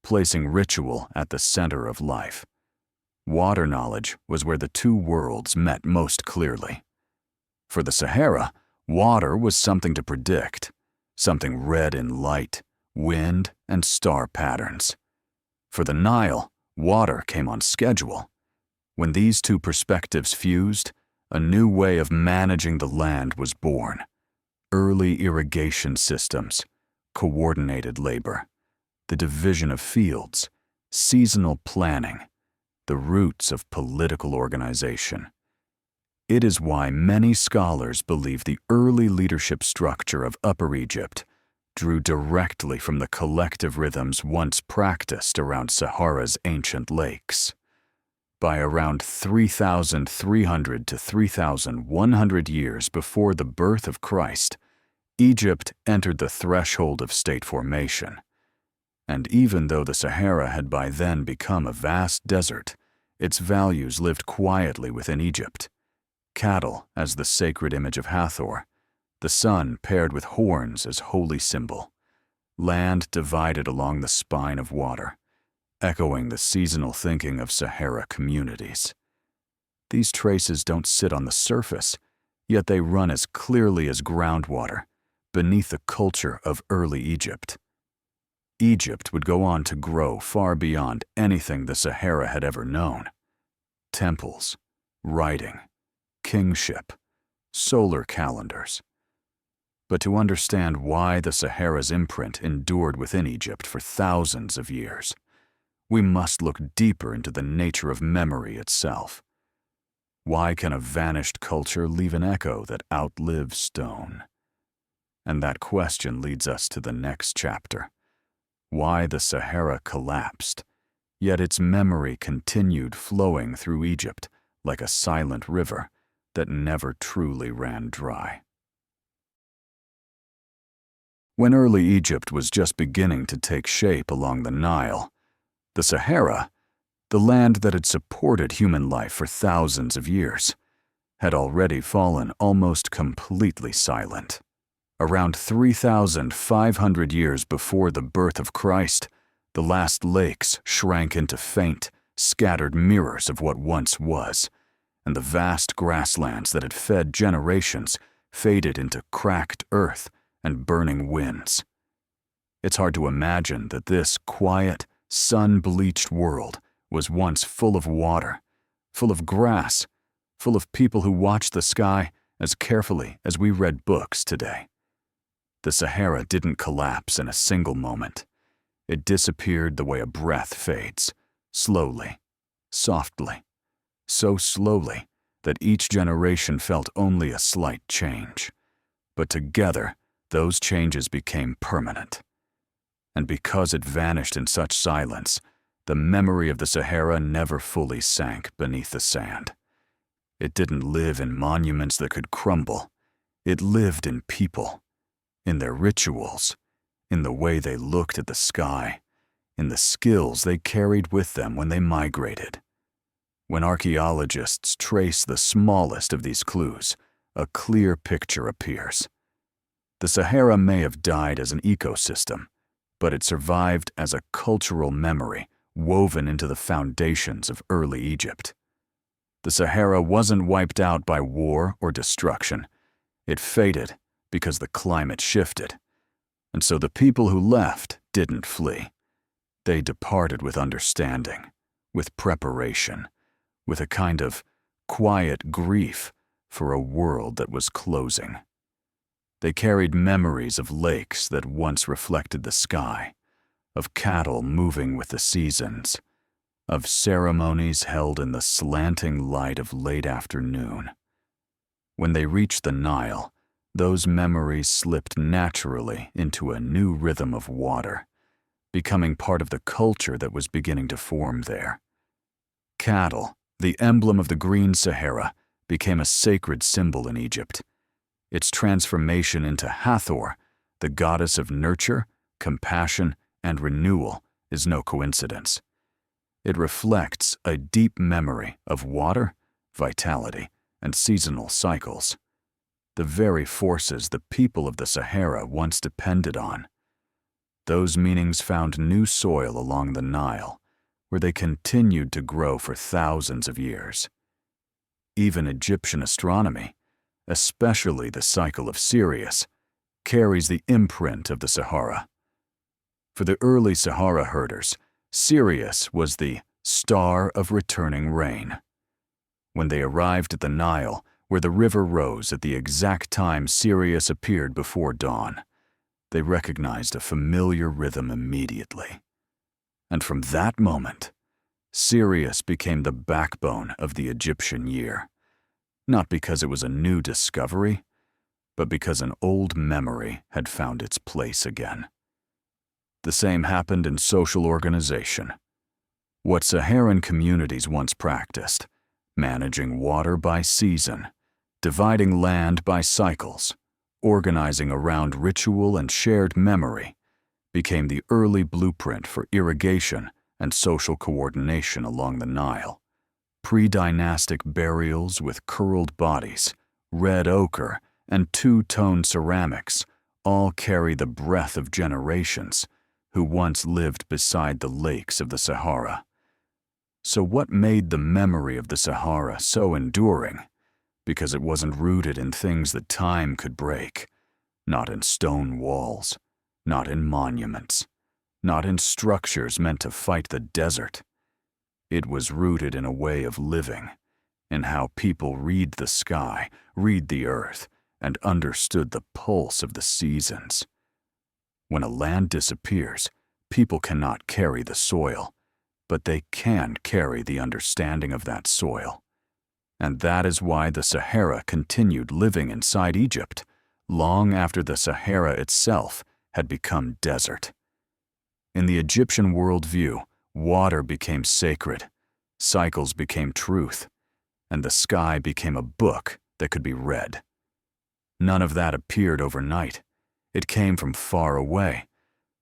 placing ritual at the center of life. Water knowledge was where the two worlds met most clearly. For the Sahara, water was something to predict, something read in light, wind, and star patterns. For the Nile, water came on schedule. When these two perspectives fused, a new way of managing the land was born. Early irrigation systems, coordinated labor, the division of fields, seasonal planning, the roots of political organization. It is why many scholars believe the early leadership structure of Upper Egypt drew directly from the collective rhythms once practiced around Sahara's ancient lakes. By around 3,300 to 3,100 years before the birth of Christ, Egypt entered the threshold of state formation. And even though the Sahara had by then become a vast desert, its values lived quietly within Egypt. Cattle as the sacred image of Hathor, the sun paired with horns as holy symbol, land divided along the spine of water, echoing the seasonal thinking of Sahara communities. These traces don't sit on the surface, yet they run as clearly as groundwater beneath the culture of early Egypt. Egypt would go on to grow far beyond anything the Sahara had ever known. Temples, writing, kingship, solar calendars. But to understand why the Sahara's imprint endured within Egypt for thousands of years, we must look deeper into the nature of memory itself. Why can a vanished culture leave an echo that outlives stone? And that question leads us to the next chapter. Why the Sahara collapsed, yet its memory continued flowing through Egypt like a silent river that never truly ran dry. When early Egypt was just beginning to take shape along the Nile, the Sahara, the land that had supported human life for thousands of years, had already fallen almost completely silent. Around 3,500 years before the birth of Christ, the last lakes shrank into faint, scattered mirrors of what once was, and the vast grasslands that had fed generations faded into cracked earth and burning winds. It's hard to imagine that this quiet, sun-bleached world was once full of water, full of grass, full of people who watched the sky as carefully as we read books today. The Sahara didn't collapse in a single moment. It disappeared the way a breath fades, slowly, softly, so slowly that each generation felt only a slight change. But together, those changes became permanent. And because it vanished in such silence, the memory of the Sahara never fully sank beneath the sand. It didn't live in monuments that could crumble. It lived in people, in their rituals, in the way they looked at the sky, in the skills they carried with them when they migrated. When archaeologists trace the smallest of these clues, a clear picture appears. The Sahara may have died as an ecosystem, but it survived as a cultural memory woven into the foundations of early Egypt. The Sahara wasn't wiped out by war or destruction. It faded because the climate shifted. And so the people who left didn't flee. They departed with understanding, with preparation, with a kind of quiet grief for a world that was closing. They carried memories of lakes that once reflected the sky, of cattle moving with the seasons, of ceremonies held in the slanting light of late afternoon. When they reached the Nile, those memories slipped naturally into a new rhythm of water, becoming part of the culture that was beginning to form there. Cattle, the emblem of the Green Sahara, became a sacred symbol in Egypt. Its transformation into Hathor, the goddess of nurture, compassion, and renewal, is no coincidence. It reflects a deep memory of water, vitality, and seasonal cycles, the very forces the people of the Sahara once depended on. Those meanings found new soil along the Nile, where they continued to grow for thousands of years. Even Egyptian astronomy, especially the cycle of Sirius, carries the imprint of the Sahara. For the early Sahara herders, Sirius was the star of returning rain. When they arrived at the Nile, where the river rose at the exact time Sirius appeared before dawn, they recognized a familiar rhythm immediately. And from that moment, Sirius became the backbone of the Egyptian year, not because it was a new discovery, but because an old memory had found its place again. The same happened in social organization. What Saharan communities once practiced, managing water by season, dividing land by cycles, organizing around ritual and shared memory, became the early blueprint for irrigation and social coordination along the Nile. Pre-dynastic burials with curled bodies, red ochre, and two-tone ceramics all carry the breath of generations who once lived beside the lakes of the Sahara. So what made the memory of the Sahara so enduring? Because it wasn't rooted in things that time could break, not in stone walls, not in monuments, not in structures meant to fight the desert. It was rooted in a way of living, in how people read the sky, read the earth, and understood the pulse of the seasons. When a land disappears, people cannot carry the soil, but they can carry the understanding of that soil. And that is why the Sahara continued living inside Egypt, long after the Sahara itself had become desert. In the Egyptian worldview, water became sacred, cycles became truth, and the sky became a book that could be read. None of that appeared overnight. It came from far away,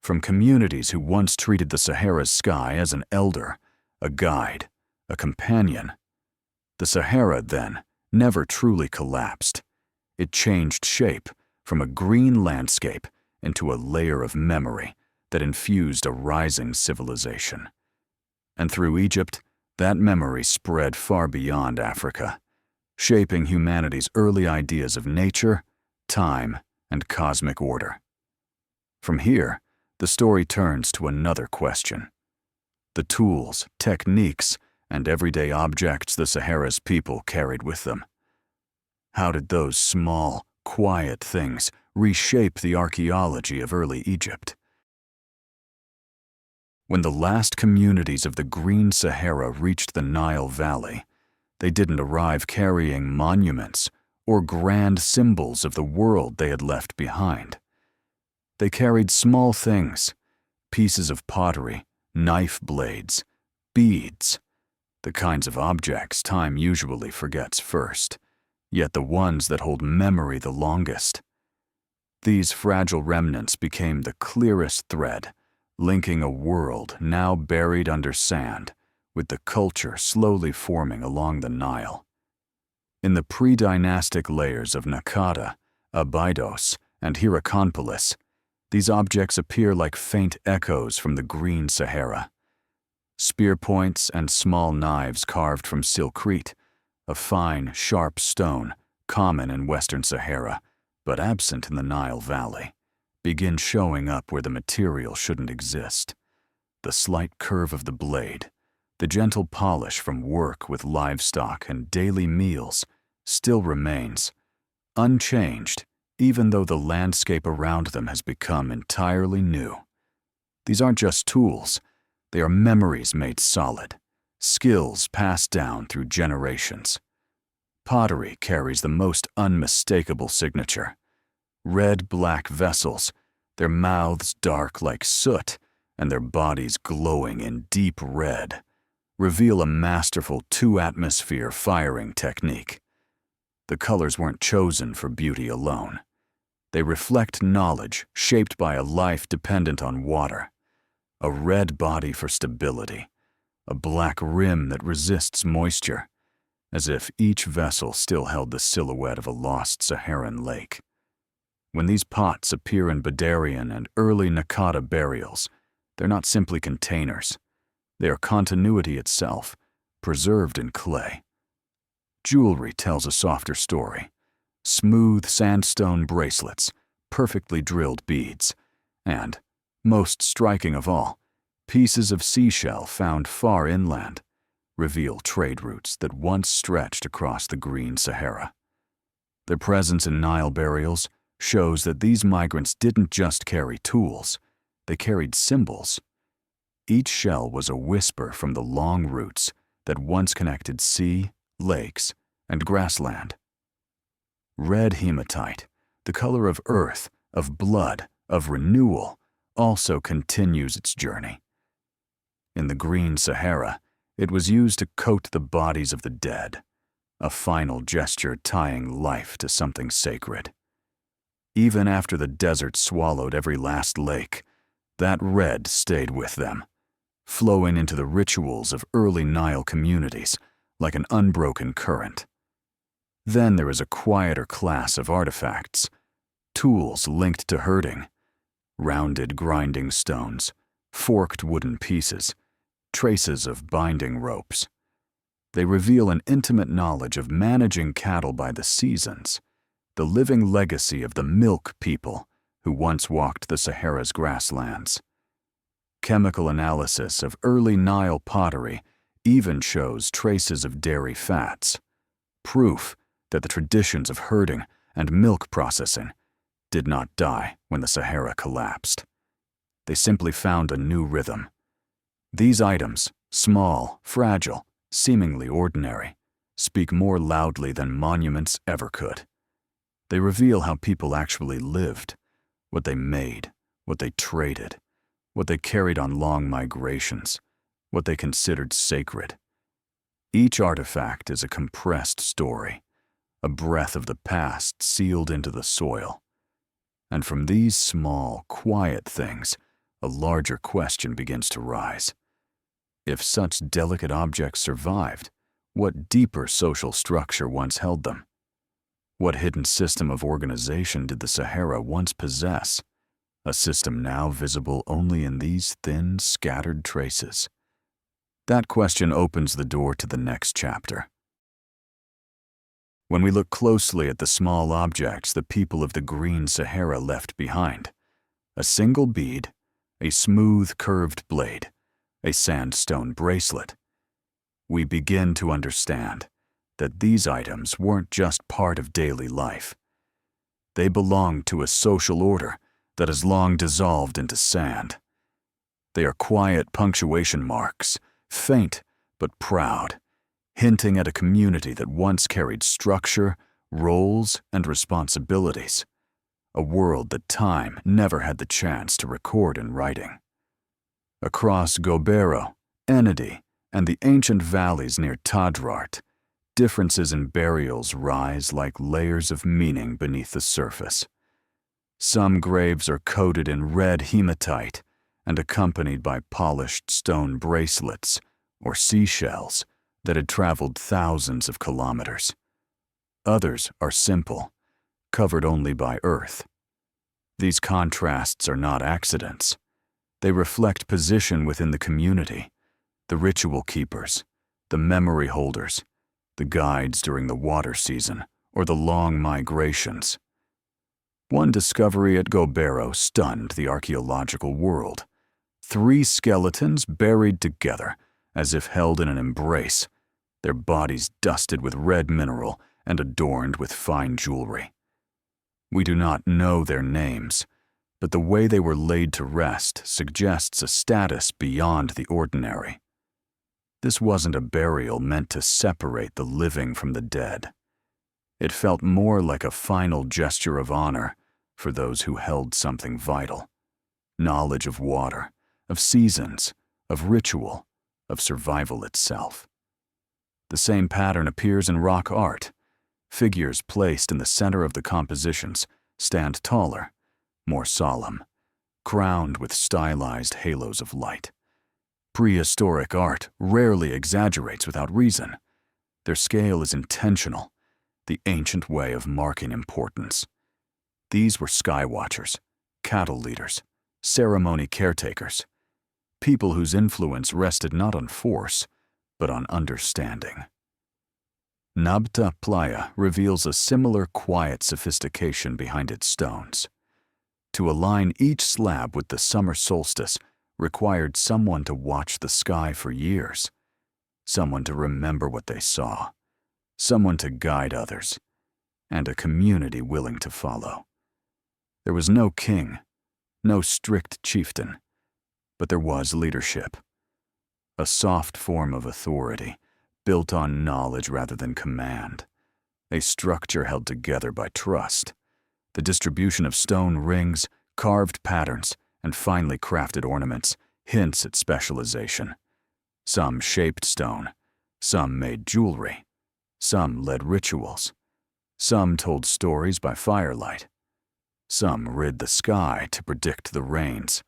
from communities who once treated the Sahara's sky as an elder, a guide, a companion. The Sahara, then, never truly collapsed. It changed shape from a green landscape into a layer of memory that infused a rising civilization. And through Egypt, that memory spread far beyond Africa, shaping humanity's early ideas of nature, time, and cosmic order. From here, the story turns to another question. The tools, techniques, and everyday objects the Sahara's people carried with them. How did those small, quiet things reshape the archaeology of early Egypt? When the last communities of the Green Sahara reached the Nile Valley, they didn't arrive carrying monuments or grand symbols of the world they had left behind. They carried small things, pieces of pottery, knife blades, beads, the kinds of objects time usually forgets first, yet the ones that hold memory the longest. These fragile remnants became the clearest thread, linking a world now buried under sand with the culture slowly forming along the Nile. In the pre-dynastic layers of Naqada, Abydos, and Hierakonpolis, these objects appear like faint echoes from the Green Sahara. Spear points and small knives carved from silkrete, a fine, sharp stone common in Western Sahara, but absent in the Nile Valley, begin showing up where the material shouldn't exist. The slight curve of the blade, the gentle polish from work with livestock and daily meals still remains, unchanged, even though the landscape around them has become entirely new. These aren't just tools, they are memories made solid, skills passed down through generations. Pottery carries the most unmistakable signature. Red-black vessels, their mouths dark like soot and their bodies glowing in deep red, reveal a masterful two-atmosphere firing technique. The colors weren't chosen for beauty alone. They reflect knowledge shaped by a life dependent on water. A red body for stability, a black rim that resists moisture, as if each vessel still held the silhouette of a lost Saharan lake. When these pots appear in Badarian and early Naqada burials, they're not simply containers. They are continuity itself, preserved in clay. Jewelry tells a softer story. Smooth sandstone bracelets, perfectly drilled beads, and, most striking of all, pieces of seashell found far inland reveal trade routes that once stretched across the Green Sahara. Their presence in Nile burials shows that these migrants didn't just carry tools, they carried symbols. Each shell was a whisper from the long roots that once connected sea, lakes, and grassland. Red hematite, the color of earth, of blood, of renewal, also continues its journey. In the Green Sahara, it was used to coat the bodies of the dead, a final gesture tying life to something sacred. Even after the desert swallowed every last lake, that red stayed with them, flowing into the rituals of early Nile communities like an unbroken current. Then there is a quieter class of artifacts, tools linked to herding: rounded grinding stones, forked wooden pieces, traces of binding ropes. They reveal an intimate knowledge of managing cattle by the seasons, the living legacy of the milk people who once walked the Sahara's grasslands. Chemical analysis of early Nile pottery even shows traces of dairy fats, proof that the traditions of herding and milk processing did not die when the Sahara collapsed. They simply found a new rhythm. These items, small, fragile, seemingly ordinary, speak more loudly than monuments ever could. They reveal how people actually lived, what they made, what they traded, what they carried on long migrations, what they considered sacred. Each artifact is a compressed story, a breath of the past sealed into the soil. And from these small, quiet things, a larger question begins to rise. If such delicate objects survived, what deeper social structure once held them? What hidden system of organization did the Sahara once possess? A system now visible only in these thin, scattered traces. That question opens the door to the next chapter. When we look closely at the small objects the people of the Green Sahara left behind, a single bead, a smooth curved blade, a sandstone bracelet, we begin to understand that these items weren't just part of daily life. They belonged to a social order that has long dissolved into sand. They are quiet punctuation marks, faint but proud, hinting at a community that once carried structure, roles, and responsibilities, a world that time never had the chance to record in writing. Across Gobero, Enedi, and the ancient valleys near Tadrart, differences in burials rise like layers of meaning beneath the surface. Some graves are coated in red hematite and accompanied by polished stone bracelets or seashells that had traveled thousands of kilometers. Others are simple, covered only by earth. These contrasts are not accidents. They reflect position within the community, the ritual keepers, the memory holders, the guides during the water season, or the long migrations. One discovery at Gobero stunned the archaeological world. 3 skeletons buried together, as if held in an embrace, their bodies dusted with red mineral and adorned with fine jewelry. We do not know their names, but the way they were laid to rest suggests a status beyond the ordinary. This wasn't a burial meant to separate the living from the dead. It felt more like a final gesture of honor for those who held something vital: knowledge of water, of seasons, of ritual, of survival itself. The same pattern appears in rock art. Figures placed in the center of the compositions stand taller, more solemn, crowned with stylized halos of light. Prehistoric art rarely exaggerates without reason. Their scale is intentional, the ancient way of marking importance. These were sky watchers, cattle leaders, ceremony caretakers, people whose influence rested not on force, but on understanding. Nabta Playa reveals a similar quiet sophistication behind its stones. To align each slab with the summer solstice required someone to watch the sky for years, someone to remember what they saw, someone to guide others, and a community willing to follow. There was no king, no strict chieftain, but there was leadership. A soft form of authority, built on knowledge rather than command. A structure held together by trust. The distribution of stone rings, carved patterns, and finely crafted ornaments hints at specialization. Some shaped stone, some made jewelry, some led rituals, some told stories by firelight. Some rid the sky to predict the rains.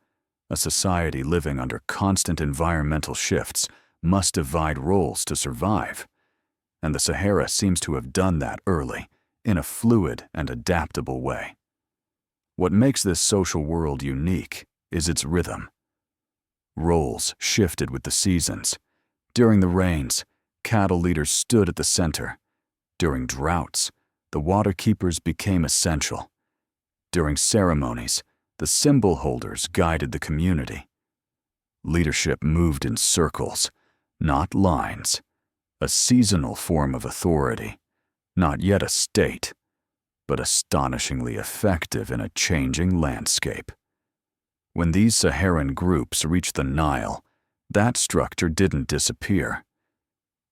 A society living under constant environmental shifts must divide roles to survive. And the Sahara seems to have done that early, in a fluid and adaptable way. What makes this social world unique is its rhythm. Roles shifted with the seasons. During the rains, cattle leaders stood at the center. During droughts, the water keepers became essential. During ceremonies, the symbol holders guided the community. Leadership moved in circles, not lines, a seasonal form of authority, not yet a state, but astonishingly effective in a changing landscape. When these Saharan groups reached the Nile, that structure didn't disappear.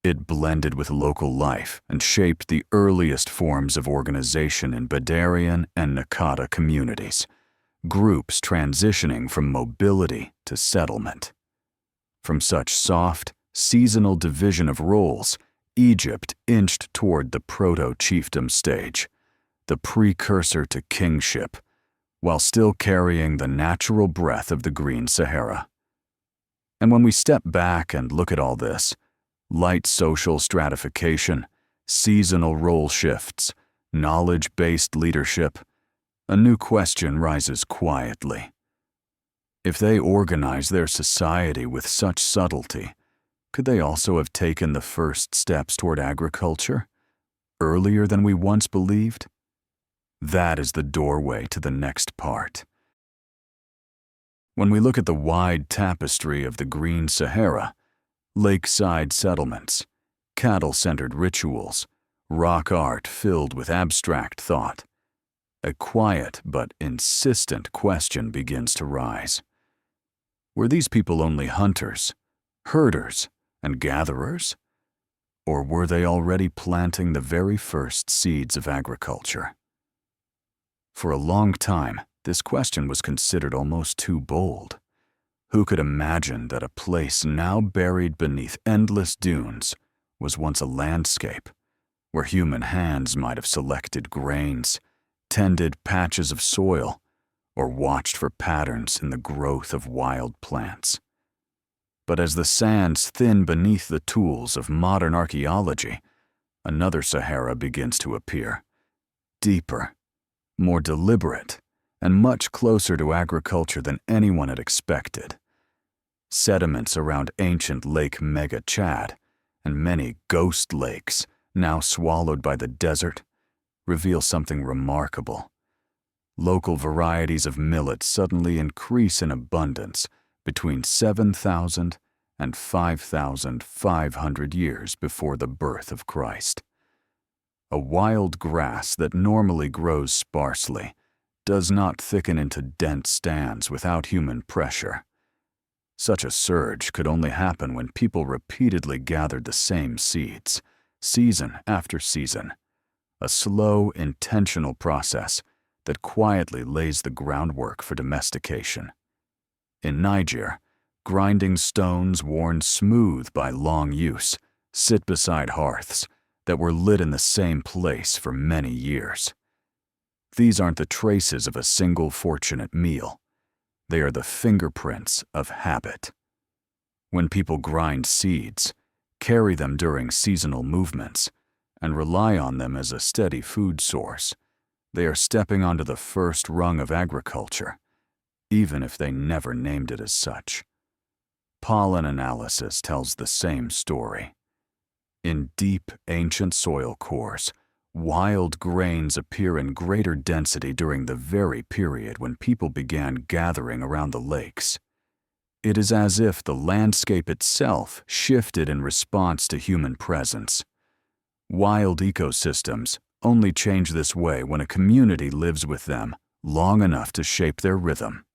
It blended with local life and shaped the earliest forms of organization in Badarian and Nakata communities, groups transitioning from mobility to settlement. From such soft, seasonal division of roles, Egypt inched toward the proto-chiefdom stage, the precursor to kingship, while still carrying the natural breath of the Green Sahara. And when we step back and look at all this, light social stratification, seasonal role shifts, knowledge-based leadership, a new question rises quietly. If they organize their society with such subtlety, could they also have taken the first steps toward agriculture, earlier than we once believed? That is the doorway to the next part. When we look at the wide tapestry of the Green Sahara, lakeside settlements, cattle-centered rituals, rock art filled with abstract thought, a quiet but insistent question begins to rise. Were these people only hunters, herders, and gatherers? Or were they already planting the very first seeds of agriculture? For a long time, this question was considered almost too bold. Who could imagine that a place now buried beneath endless dunes was once a landscape where human hands might have selected grains, tended patches of soil, or watched for patterns in the growth of wild plants? But as the sands thin beneath the tools of modern archaeology, another Sahara begins to appear, deeper, more deliberate, and much closer to agriculture than anyone had expected. Sediments around ancient Lake Mega Chad and many ghost lakes, now swallowed by the desert, reveal something remarkable. Local varieties of millet suddenly increase in abundance between 7,000 and 5,500 years before the birth of Christ. A wild grass that normally grows sparsely does not thicken into dense stands without human pressure. Such a surge could only happen when people repeatedly gathered the same seeds, season after season, a slow, intentional process that quietly lays the groundwork for domestication. In Niger, grinding stones worn smooth by long use sit beside hearths that were lit in the same place for many years. These aren't the traces of a single fortunate meal. They are the fingerprints of habit. When people grind seeds, carry them during seasonal movements, and rely on them as a steady food source, they are stepping onto the first rung of agriculture, even if they never named it as such. Pollen analysis tells the same story. In deep, ancient soil cores, wild grains appear in greater density during the very period when people began gathering around the lakes. It is as if the landscape itself shifted in response to human presence. Wild ecosystems only change this way when a community lives with them long enough to shape their rhythm.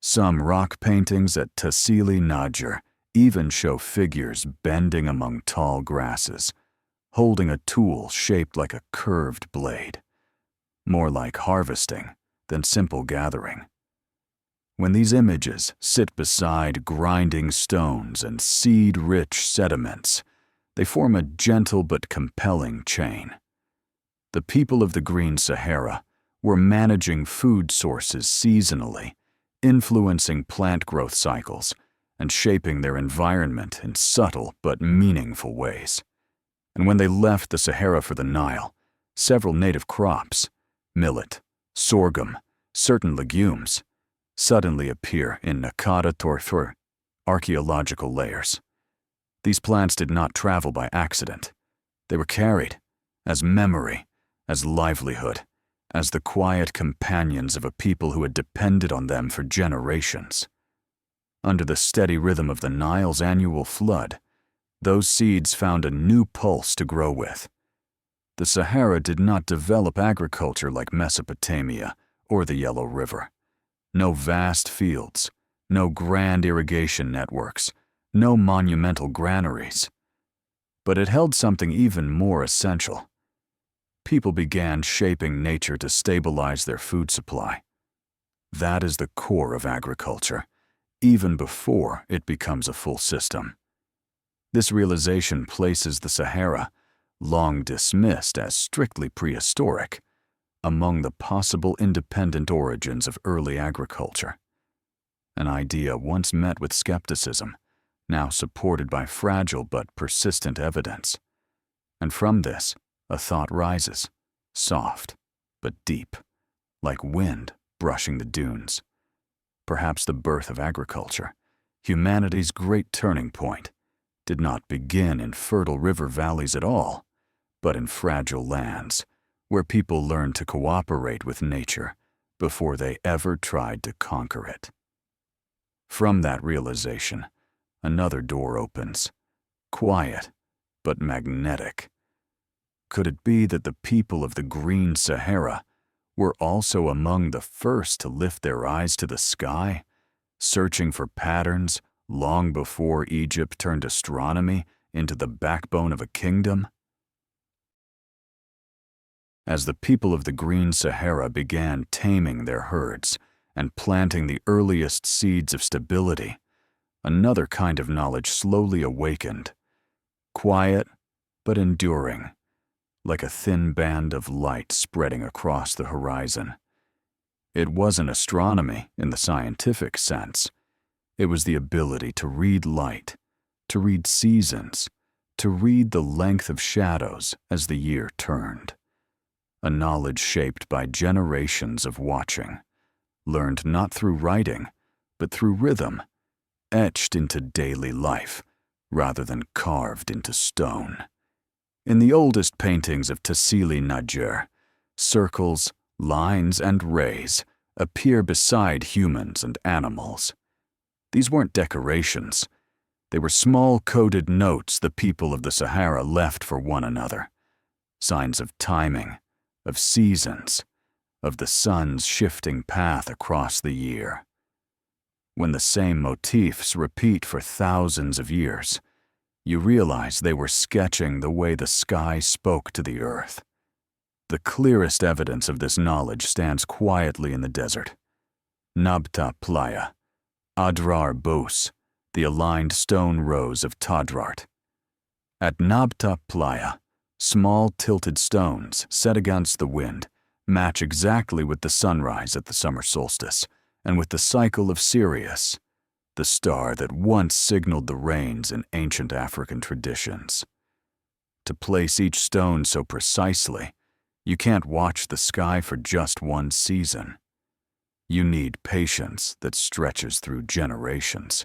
Some rock paintings at Tassili Niger even show figures bending among tall grasses, holding a tool shaped like a curved blade, more like harvesting than simple gathering. When these images sit beside grinding stones and seed-rich sediments, they form a gentle but compelling chain. The people of the Green Sahara were managing food sources seasonally, influencing plant growth cycles, and shaping their environment in subtle but meaningful ways. And when they left the Sahara for the Nile, several native crops, millet, sorghum, certain legumes suddenly appear in nakata torthur, archaeological layers. These plants did not travel by accident. They were carried as memory, as livelihood, as the quiet companions of a people who had depended on them for generations. Under the steady rhythm of the Nile's annual flood, those seeds found a new pulse to grow with. The Sahara did not develop agriculture like Mesopotamia or the Yellow River. No vast fields, no grand irrigation networks, no monumental granaries. But it held something even more essential. People began shaping nature to stabilize their food supply. That is the core of agriculture, even before it becomes a full system. This realization places the Sahara, long dismissed as strictly prehistoric, among the possible independent origins of early agriculture. An idea once met with skepticism, now supported by fragile but persistent evidence. And from this, a thought rises, soft but deep, like wind brushing the dunes. Perhaps the birth of agriculture, humanity's great turning point, did not begin in fertile river valleys at all, but in fragile lands where people learned to cooperate with nature before they ever tried to conquer it. From that realization, another door opens, quiet but magnetic. Could it be that the people of the Green Sahara were also among the first to lift their eyes to the sky, searching for patterns long before Egypt turned astronomy into the backbone of a kingdom? As the people of the Green Sahara began taming their herds and planting the earliest seeds of stability, another kind of knowledge slowly awakened, quiet but enduring, like a thin band of light spreading across the horizon. It wasn't astronomy in the scientific sense. It was the ability to read light, to read seasons, to read the length of shadows as the year turned. A knowledge shaped by generations of watching, learned not through writing, but through rhythm, etched into daily life rather than carved into stone. In the oldest paintings of Tassili Najjar, circles, lines, and rays appear beside humans and animals. These weren't decorations. They were small coded notes the people of the Sahara left for one another, signs of timing, of seasons, of the sun's shifting path across the year. When the same motifs repeat for thousands of years, you realize they were sketching the way the sky spoke to the earth. The clearest evidence of this knowledge stands quietly in the desert. Nabta Playa, Adrar Bous, the aligned stone rows of Tadrart. At Nabta Playa, small tilted stones set against the wind match exactly with the sunrise at the summer solstice and with the cycle of Sirius, the star that once signaled the rains in ancient African traditions. To place each stone so precisely, you can't watch the sky for just one season. You need patience that stretches through generations.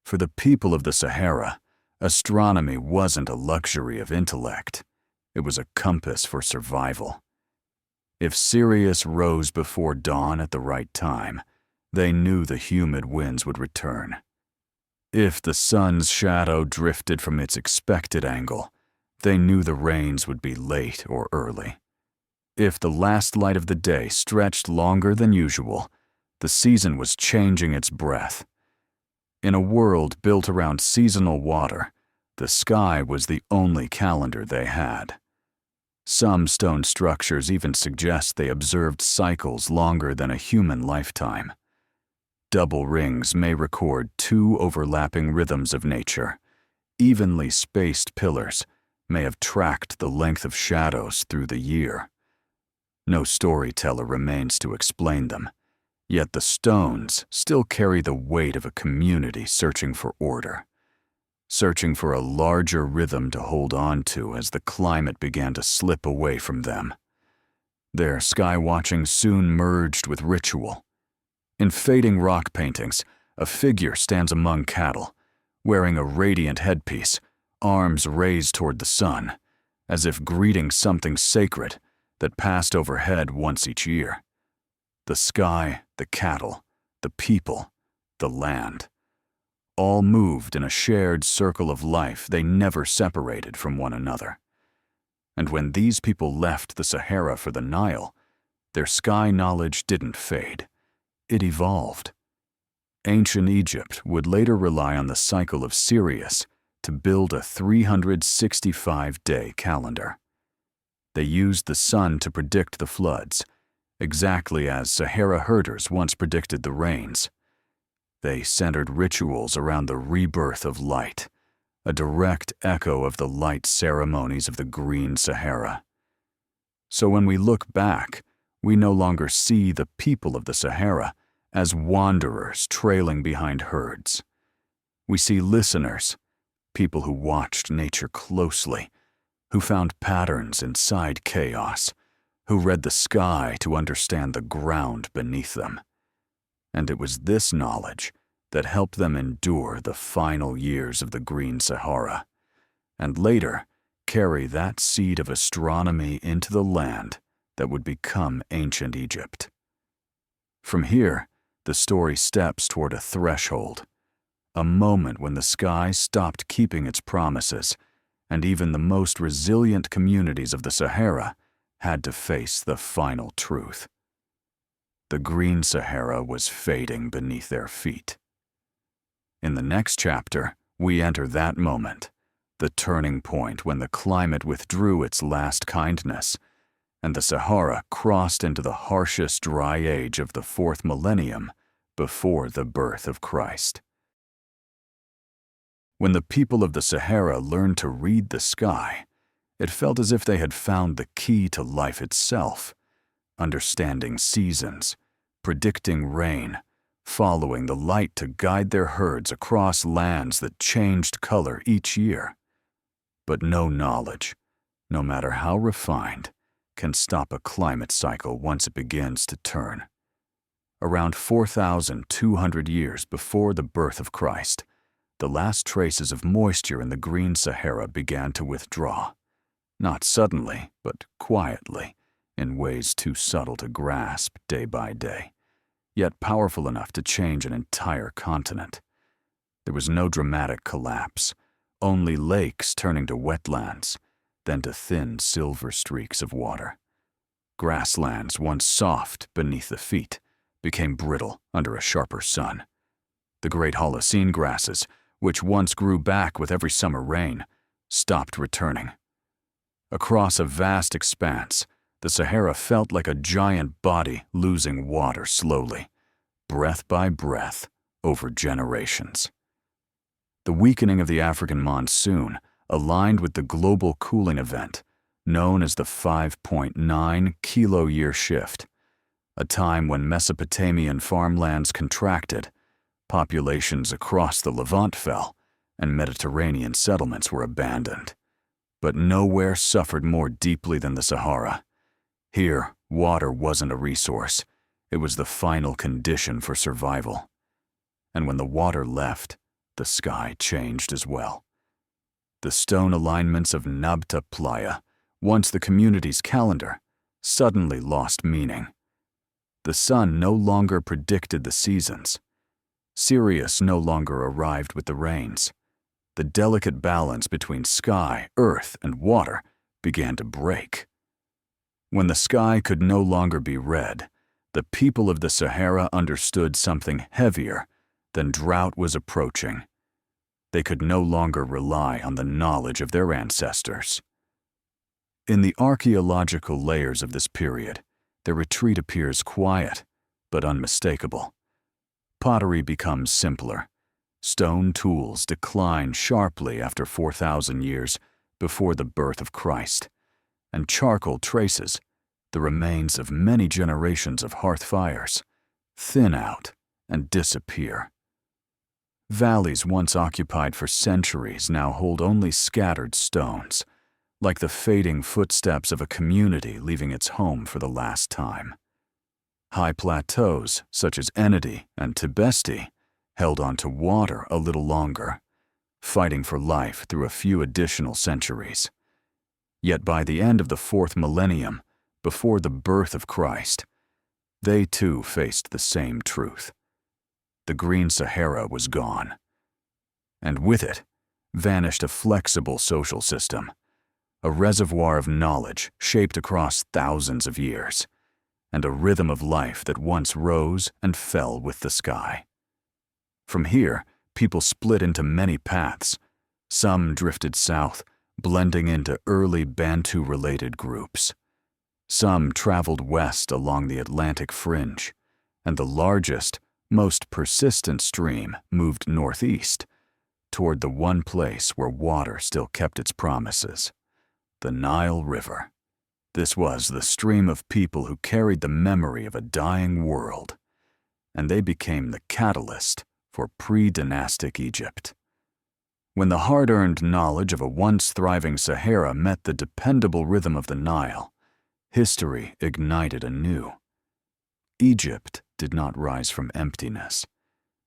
For the people of the Sahara, astronomy wasn't a luxury of intellect. It was a compass for survival. If Sirius rose before dawn at the right time, they knew the humid winds would return. If the sun's shadow drifted from its expected angle, they knew the rains would be late or early. If the last light of the day stretched longer than usual, the season was changing its breath. In a world built around seasonal water, the sky was the only calendar they had. Some stone structures even suggest they observed cycles longer than a human lifetime. Double rings may record two overlapping rhythms of nature. Evenly spaced pillars may have tracked the length of shadows through the year. No storyteller remains to explain them, yet the stones still carry the weight of a community searching for order, searching for a larger rhythm to hold on to as the climate began to slip away from them. Their sky-watching soon merged with ritual. In fading rock paintings, a figure stands among cattle, wearing a radiant headpiece, arms raised toward the sun, as if greeting something sacred that passed overhead once each year. The sky, the cattle, the people, the land, all moved in a shared circle of life they never separated from one another. And when these people left the Sahara for the Nile, their sky knowledge didn't fade. It evolved. Ancient Egypt would later rely on the cycle of Sirius to build a 365-day calendar. They used the sun to predict the floods, exactly as Sahara herders once predicted the rains. They centered rituals around the rebirth of light, a direct echo of the light ceremonies of the Green Sahara. So when we look back, we no longer see the people of the Sahara as wanderers trailing behind herds. We see listeners, people who watched nature closely, who found patterns inside chaos, who read the sky to understand the ground beneath them. And it was this knowledge that helped them endure the final years of the Green Sahara, and later carry that seed of astronomy into the land that would become ancient Egypt. From here, the story steps toward a threshold, a moment when the sky stopped keeping its promises, and even the most resilient communities of the Sahara had to face the final truth. The Green Sahara was fading beneath their feet. In the next chapter, we enter that moment, the turning point when the climate withdrew its last kindness, and the Sahara crossed into the harshest dry age of the 4th millennium before the birth of Christ. When the people of the Sahara learned to read the sky, it felt as if they had found the key to life itself, understanding seasons, predicting rain, following the light to guide their herds across lands that changed color each year. But no knowledge, no matter how refined, can stop a climate cycle once it begins to turn. Around 4,200 years before the birth of Christ, the last traces of moisture in the Green Sahara began to withdraw, not suddenly, but quietly, in ways too subtle to grasp day by day, yet powerful enough to change an entire continent. There was no dramatic collapse, only lakes turning to wetlands, then to thin silver streaks of water. Grasslands, once soft beneath the feet, became brittle under a sharper sun. The great Holocene grasses, which once grew back with every summer rain, stopped returning. Across a vast expanse, the Sahara felt like a giant body losing water slowly, breath by breath, over generations. The weakening of the African monsoon aligned with the global cooling event known as the 5.9 kilo-year shift, a time when Mesopotamian farmlands contracted, populations across the Levant fell, and Mediterranean settlements were abandoned. But nowhere suffered more deeply than the Sahara. Here, water wasn't a resource. It was the final condition for survival. And when the water left, the sky changed as well. The stone alignments of Nabta Playa, once the community's calendar, suddenly lost meaning. The sun no longer predicted the seasons. Sirius no longer arrived with the rains. The delicate balance between sky, earth, and water began to break. When the sky could no longer be read, the people of the Sahara understood something heavier than drought was approaching. They could no longer rely on the knowledge of their ancestors. In the archaeological layers of this period, their retreat appears quiet, but unmistakable. Pottery becomes simpler. Stone tools decline sharply after 4,000 years before the birth of Christ, and charcoal traces, the remains of many generations of hearth fires, thin out and disappear. Valleys once occupied for centuries now hold only scattered stones, like the fading footsteps of a community leaving its home for the last time. High plateaus, such as Enedi and Tibesti, held on to water a little longer, fighting for life through a few additional centuries. Yet by the end of the 4th millennium, before the birth of Christ, they too faced the same truth. The Green Sahara was gone. And with it, vanished a flexible social system, a reservoir of knowledge shaped across thousands of years, and a rhythm of life that once rose and fell with the sky. From here, people split into many paths. Some drifted south, blending into early Bantu-related groups. Some traveled west along the Atlantic fringe, and the largest, most persistent stream moved northeast, toward the one place where water still kept its promises, the Nile River. This was the stream of people who carried the memory of a dying world, and they became the catalyst for pre-dynastic Egypt. When the hard-earned knowledge of a once thriving Sahara met the dependable rhythm of the Nile, history ignited anew. Egypt did not rise from emptiness.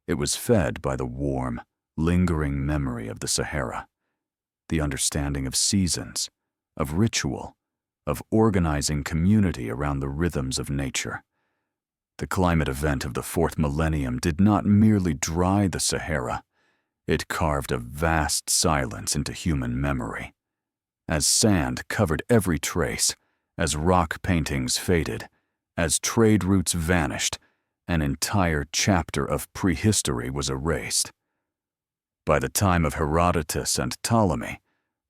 It was fed by the warm, lingering memory of the Sahara, the understanding of seasons, of ritual, of organizing community around the rhythms of nature. The climate event of the 4th millennium did not merely dry the Sahara, it carved a vast silence into human memory. As sand covered every trace, as rock paintings faded, as trade routes vanished, an entire chapter of prehistory was erased. By the time of Herodotus and Ptolemy,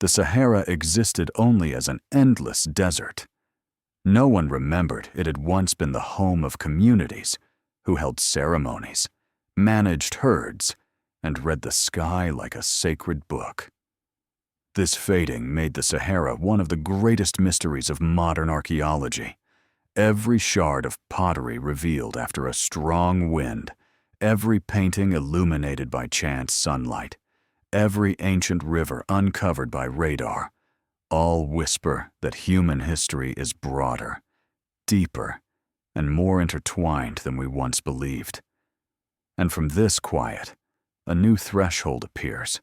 the Sahara existed only as an endless desert. No one remembered it had once been the home of communities who held ceremonies, managed herds, and read the sky like a sacred book. This fading made the Sahara one of the greatest mysteries of modern archaeology. Every shard of pottery revealed after a strong wind, every painting illuminated by chance sunlight, every ancient river uncovered by radar, all whisper that human history is broader, deeper, and more intertwined than we once believed. And from this quiet, a new threshold appears,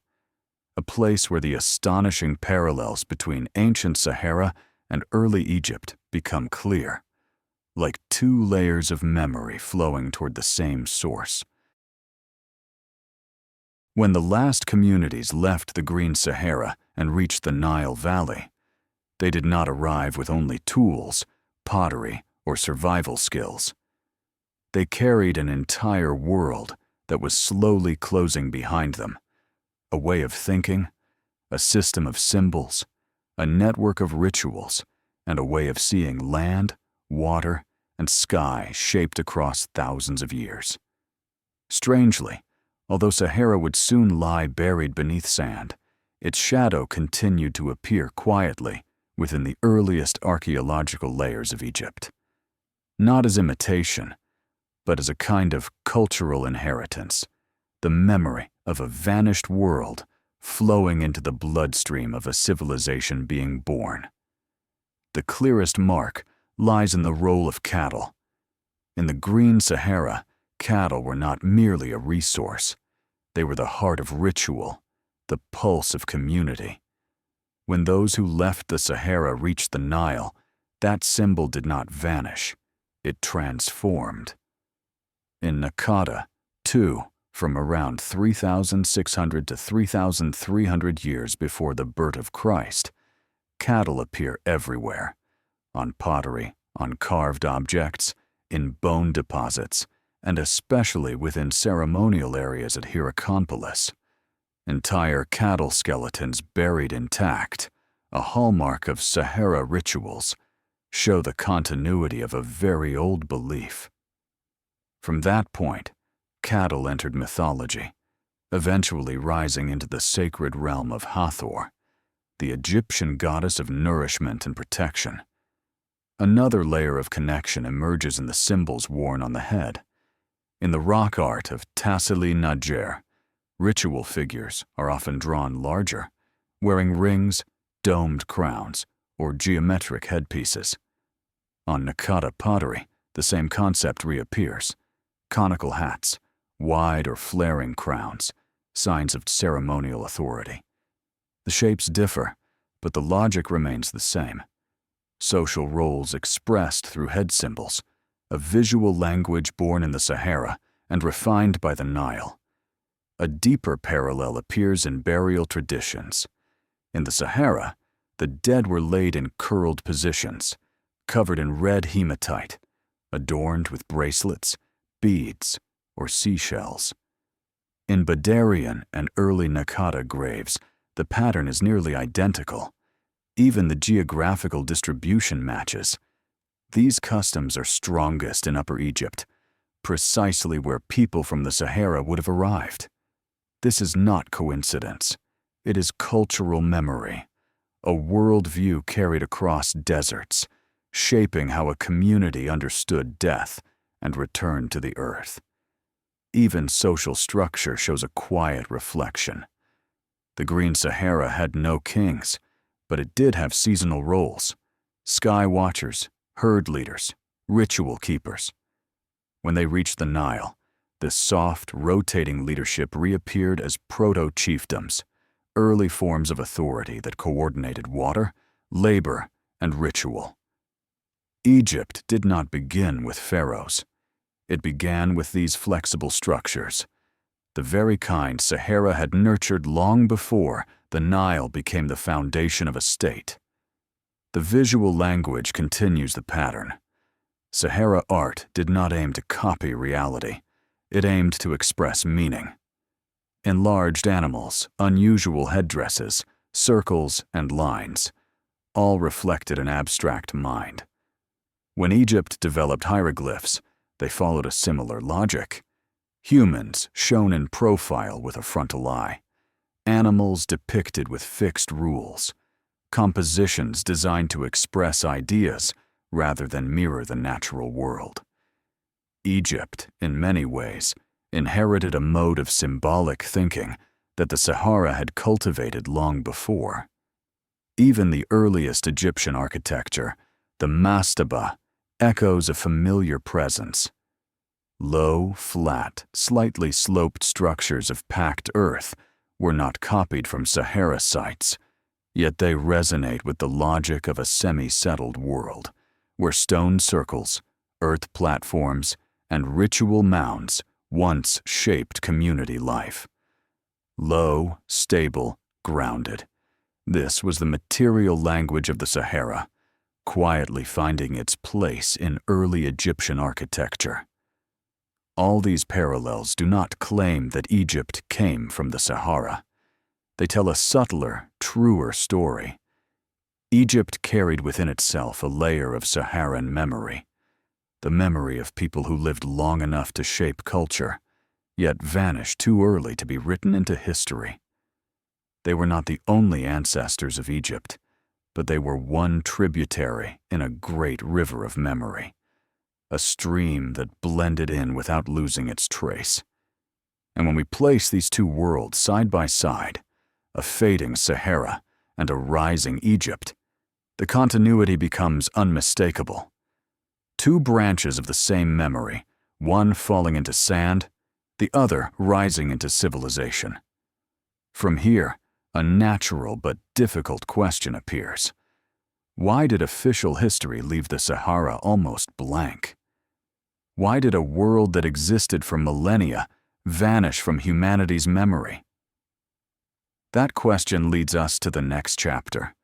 a place where the astonishing parallels between ancient Sahara and early Egypt become clear, like two layers of memory flowing toward the same source. When the last communities left the Green Sahara and reached the Nile Valley, they did not arrive with only tools, pottery, or survival skills. They carried an entire world that was slowly closing behind them, a way of thinking, a system of symbols, a network of rituals, and a way of seeing land, water, and sky shaped across thousands of years. Strangely, although Sahara would soon lie buried beneath sand, its shadow continued to appear quietly within the earliest archaeological layers of Egypt. Not as imitation, but as a kind of cultural inheritance, the memory of a vanished world flowing into the bloodstream of a civilization being born. The clearest mark lies in the role of cattle. In the Green Sahara, cattle were not merely a resource. They were the heart of ritual, the pulse of community. When those who left the Sahara reached the Nile, that symbol did not vanish, it transformed. In Naqada, too, from around 3,600 to 3,300 years before the birth of Christ, cattle appear everywhere, on pottery, on carved objects, in bone deposits, and especially within ceremonial areas at Hierakonpolis. Entire cattle skeletons buried intact, a hallmark of Sahara rituals, show the continuity of a very old belief. From that point, cattle entered mythology, eventually rising into the sacred realm of Hathor, the Egyptian goddess of nourishment and protection. Another layer of connection emerges in the symbols worn on the head. In the rock art of Tassili Najer, ritual figures are often drawn larger, wearing rings, domed crowns, or geometric headpieces. On Nakata pottery, the same concept reappears: conical hats, wide or flaring crowns, signs of ceremonial authority. The shapes differ, but the logic remains the same. Social roles expressed through head symbols, a visual language born in the Sahara and refined by the Nile. A deeper parallel appears in burial traditions. In the Sahara, the dead were laid in curled positions, covered in red hematite, adorned with bracelets, beads, or seashells. In Badarian and early Nakata graves, the pattern is nearly identical. Even the geographical distribution matches. These customs are strongest in Upper Egypt, precisely where people from the Sahara would have arrived. This is not coincidence. It is cultural memory, a worldview carried across deserts, shaping how a community understood death and returned to the earth. Even social structure shows a quiet reflection. The Green Sahara had no kings, but it did have seasonal roles: sky watchers, herd leaders, ritual keepers. When they reached the Nile, this soft, rotating leadership reappeared as proto-chiefdoms, early forms of authority that coordinated water, labor, and ritual. Egypt did not begin with pharaohs. It began with these flexible structures, the very kind Sahara had nurtured long before the Nile became the foundation of a state. The visual language continues the pattern. Sahara art did not aim to copy reality. It aimed to express meaning. Enlarged animals, unusual headdresses, circles, and lines, all reflected an abstract mind. When Egypt developed hieroglyphs, they followed a similar logic. Humans shown in profile with a frontal eye, animals depicted with fixed rules, compositions designed to express ideas rather than mirror the natural world. Egypt, in many ways, inherited a mode of symbolic thinking that the Sahara had cultivated long before. Even the earliest Egyptian architecture, the mastaba, echoes a familiar presence. Low, flat, slightly sloped structures of packed earth were not copied from Sahara sites, yet they resonate with the logic of a semi-settled world, where stone circles, earth platforms, and ritual mounds once shaped community life. Low, stable, grounded. This was the material language of the Sahara, quietly finding its place in early Egyptian architecture. All these parallels do not claim that Egypt came from the Sahara. They tell a subtler, truer story. Egypt carried within itself a layer of Saharan memory, the memory of people who lived long enough to shape culture, yet vanished too early to be written into history. They were not the only ancestors of Egypt, but they were one tributary in a great river of memory, a stream that blended in without losing its trace. And when we place these two worlds side by side, a fading Sahara and a rising Egypt, the continuity becomes unmistakable. Two branches of the same memory, one falling into sand, the other rising into civilization. From here, a natural but difficult question appears. Why did official history leave the Sahara almost blank? Why did a world that existed for millennia vanish from humanity's memory? That question leads us to the next chapter.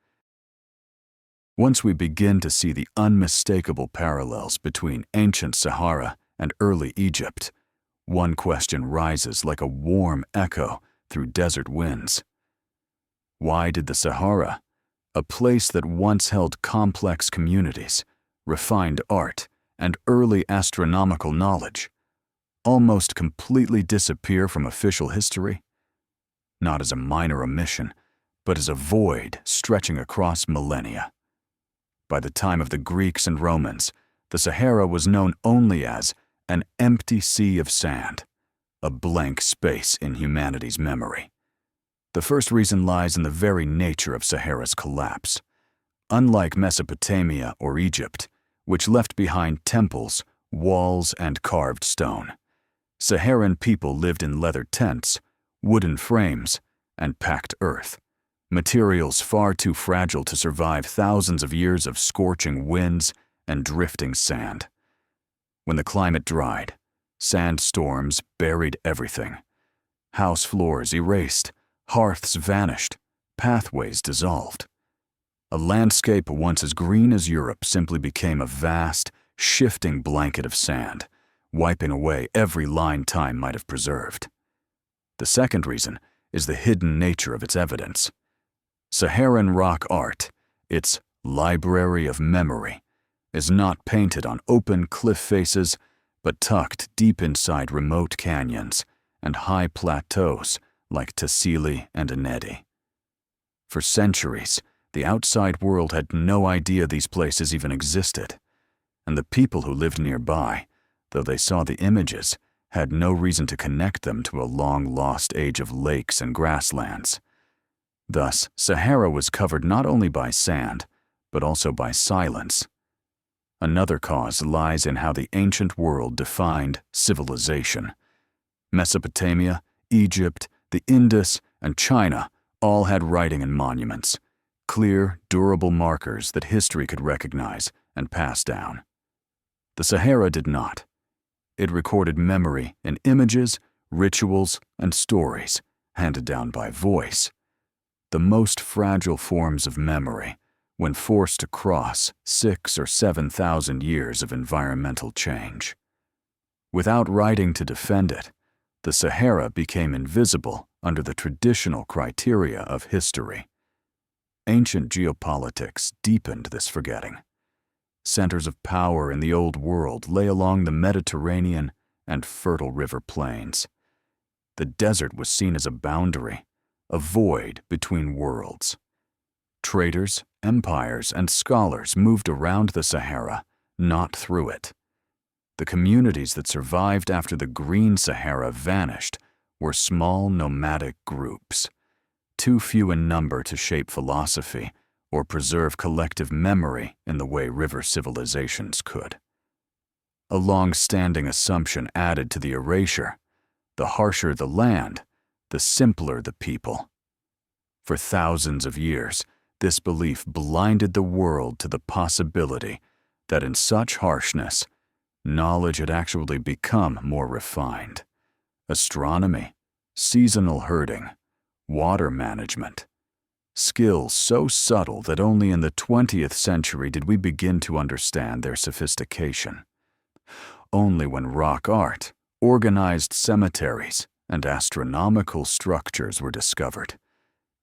Once we begin to see the unmistakable parallels between ancient Sahara and early Egypt, one question rises like a warm echo through desert winds. Why did the Sahara, a place that once held complex communities, refined art, and early astronomical knowledge, almost completely disappear from official history? Not as a minor omission, but as a void stretching across millennia. By the time of the Greeks and Romans, the Sahara was known only as an empty sea of sand, a blank space in humanity's memory. The first reason lies in the very nature of Sahara's collapse. Unlike Mesopotamia or Egypt, which left behind temples, walls, and carved stone, Saharan people lived in leather tents, wooden frames, and packed earth, materials far too fragile to survive thousands of years of scorching winds and drifting sand. When the climate dried, sandstorms buried everything. House floors erased, hearths vanished, pathways dissolved. A landscape once as green as Europe simply became a vast, shifting blanket of sand, wiping away every line time might have preserved. The second reason is the hidden nature of its evidence. Saharan rock art, its library of memory, is not painted on open cliff faces, but tucked deep inside remote canyons and high plateaus like Tassili and Enedi. For centuries, the outside world had no idea these places even existed, and the people who lived nearby, though they saw the images, had no reason to connect them to a long-lost age of lakes and grasslands. Thus, Sahara was covered not only by sand, but also by silence. Another cause lies in how the ancient world defined civilization. Mesopotamia, Egypt, the Indus, and China all had writing and monuments, clear, durable markers that history could recognize and pass down. The Sahara did not. It recorded memory in images, rituals, and stories handed down by voice. The most fragile forms of memory, when forced to cross 6,000 or 7,000 years of environmental change. Without writing to defend it, the Sahara became invisible under the traditional criteria of history. Ancient geopolitics deepened this forgetting. Centers of power in the Old World lay along the Mediterranean and fertile river plains. The desert was seen as a boundary, a void between worlds. Traders, empires, and scholars moved around the Sahara, not through it. The communities that survived after the Green Sahara vanished were small nomadic groups, too few in number to shape philosophy or preserve collective memory in the way river civilizations could. A long-standing assumption added to the erasure: the harsher the land, the simpler the people. For thousands of years, this belief blinded the world to the possibility that in such harshness, knowledge had actually become more refined. Astronomy, seasonal herding, water management, skills so subtle that only in the 20th century did we begin to understand their sophistication. Only when rock art, organized cemeteries, and astronomical structures were discovered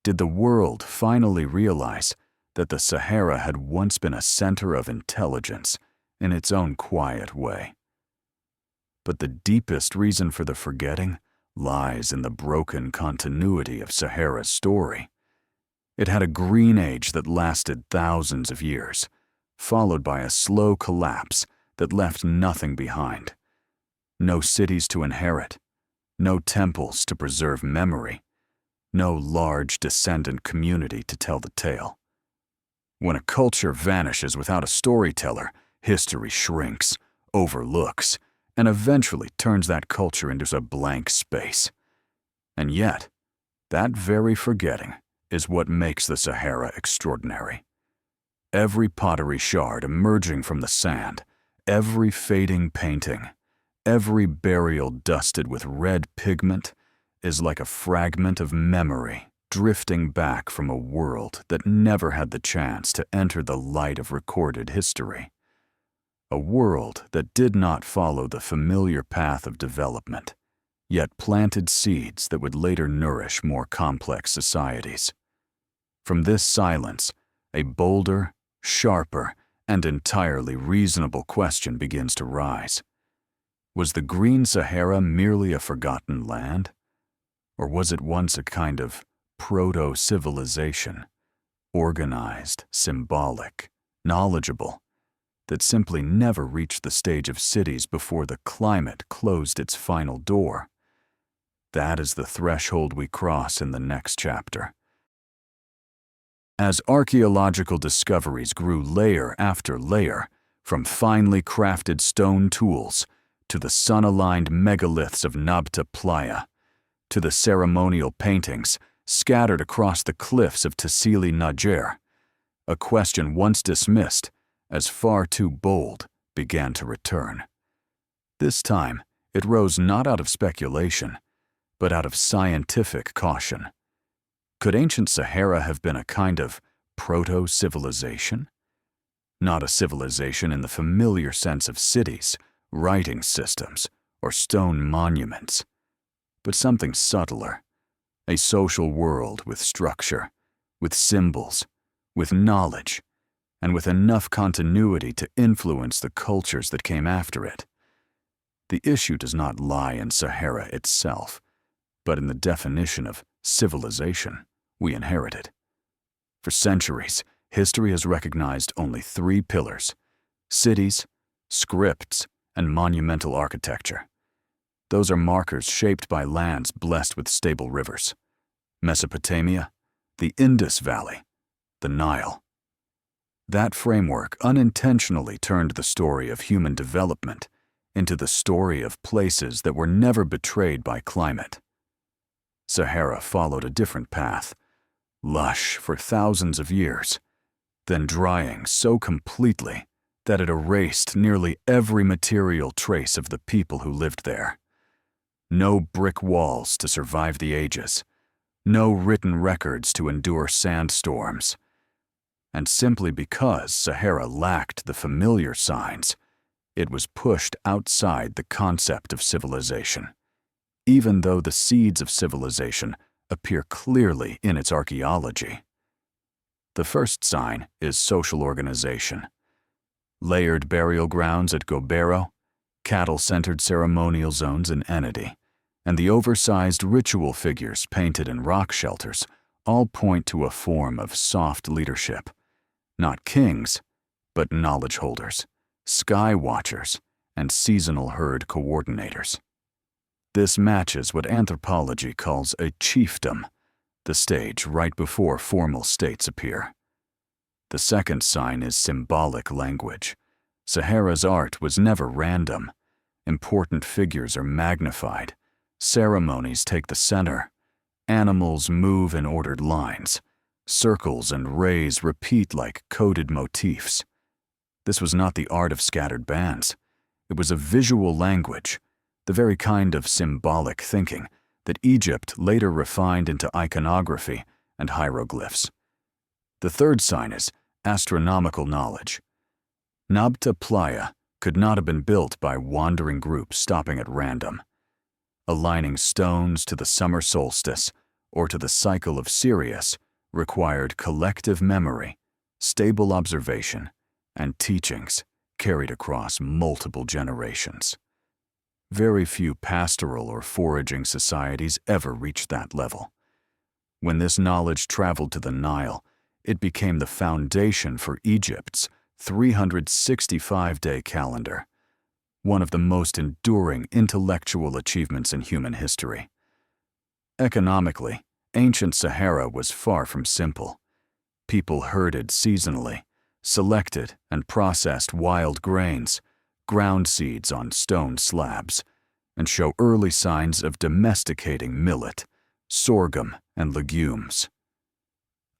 did the world finally realize that the Sahara had once been a center of intelligence in its own quiet way. But the deepest reason for the forgetting lies in the broken continuity of Sahara's story. It had a green age that lasted thousands of years, followed by a slow collapse that left nothing behind. No cities to inherit, no temples to preserve memory, no large descendant community to tell the tale. When a culture vanishes without a storyteller, history shrinks, overlooks, and eventually turns that culture into a blank space. And yet, that very forgetting is what makes the Sahara extraordinary. Every pottery shard emerging from the sand, every fading painting, every burial dusted with red pigment is like a fragment of memory drifting back from a world that never had the chance to enter the light of recorded history. A world that did not follow the familiar path of development, yet planted seeds that would later nourish more complex societies. From this silence, a bolder, sharper, and entirely reasonable question begins to rise. Was the Green Sahara merely a forgotten land? Or was it once a kind of proto-civilization, organized, symbolic, knowledgeable, that simply never reached the stage of cities before the climate closed its final door? That is the threshold we cross in the next chapter. As archaeological discoveries grew layer after layer, from finely crafted stone tools to the sun-aligned megaliths of Nabta Playa, to the ceremonial paintings scattered across the cliffs of Tassili Najer, a question once dismissed as far too bold began to return. This time, it rose not out of speculation, but out of scientific caution. Could ancient Sahara have been a kind of proto-civilization? Not a civilization in the familiar sense of cities, writing systems, or stone monuments, but something subtler, a social world with structure, with symbols, with knowledge, and with enough continuity to influence the cultures that came after it. The issue does not lie in Sahara itself, but in the definition of civilization we inherited. For centuries, history has recognized only three pillars: cities, scripts, and monumental architecture. Those are markers shaped by lands blessed with stable rivers: Mesopotamia, the Indus Valley, the Nile. That framework unintentionally turned the story of human development into the story of places that were never betrayed by climate. Sahara followed a different path, lush for thousands of years, then drying so completely that it erased nearly every material trace of the people who lived there. No brick walls to survive the ages, no written records to endure sandstorms. And simply because Sahara lacked the familiar signs, it was pushed outside the concept of civilization, even though the seeds of civilization appear clearly in its archaeology. The first sign is social organization. Layered burial grounds at Gobero, cattle-centered ceremonial zones in Enedi, and the oversized ritual figures painted in rock shelters all point to a form of soft leadership. Not kings, but knowledge holders, sky watchers, and seasonal herd coordinators. This matches what anthropology calls a chiefdom, the stage right before formal states appear. The second sign is symbolic language. Sahara's art was never random. Important figures are magnified. Ceremonies take the center. Animals move in ordered lines. Circles and rays repeat like coded motifs. This was not the art of scattered bands. It was a visual language, the very kind of symbolic thinking that Egypt later refined into iconography and hieroglyphs. The third sign is astronomical knowledge. Nabta Playa could not have been built by wandering groups stopping at random. Aligning stones to the summer solstice or to the cycle of Sirius required collective memory, stable observation, and teachings carried across multiple generations. Very few pastoral or foraging societies ever reached that level. When this knowledge traveled to the Nile, it became the foundation for Egypt's 365-day calendar, one of the most enduring intellectual achievements in human history. Economically, ancient Sahara was far from simple. People herded seasonally, selected and processed wild grains, ground seeds on stone slabs, and show early signs of domesticating millet, sorghum, and legumes.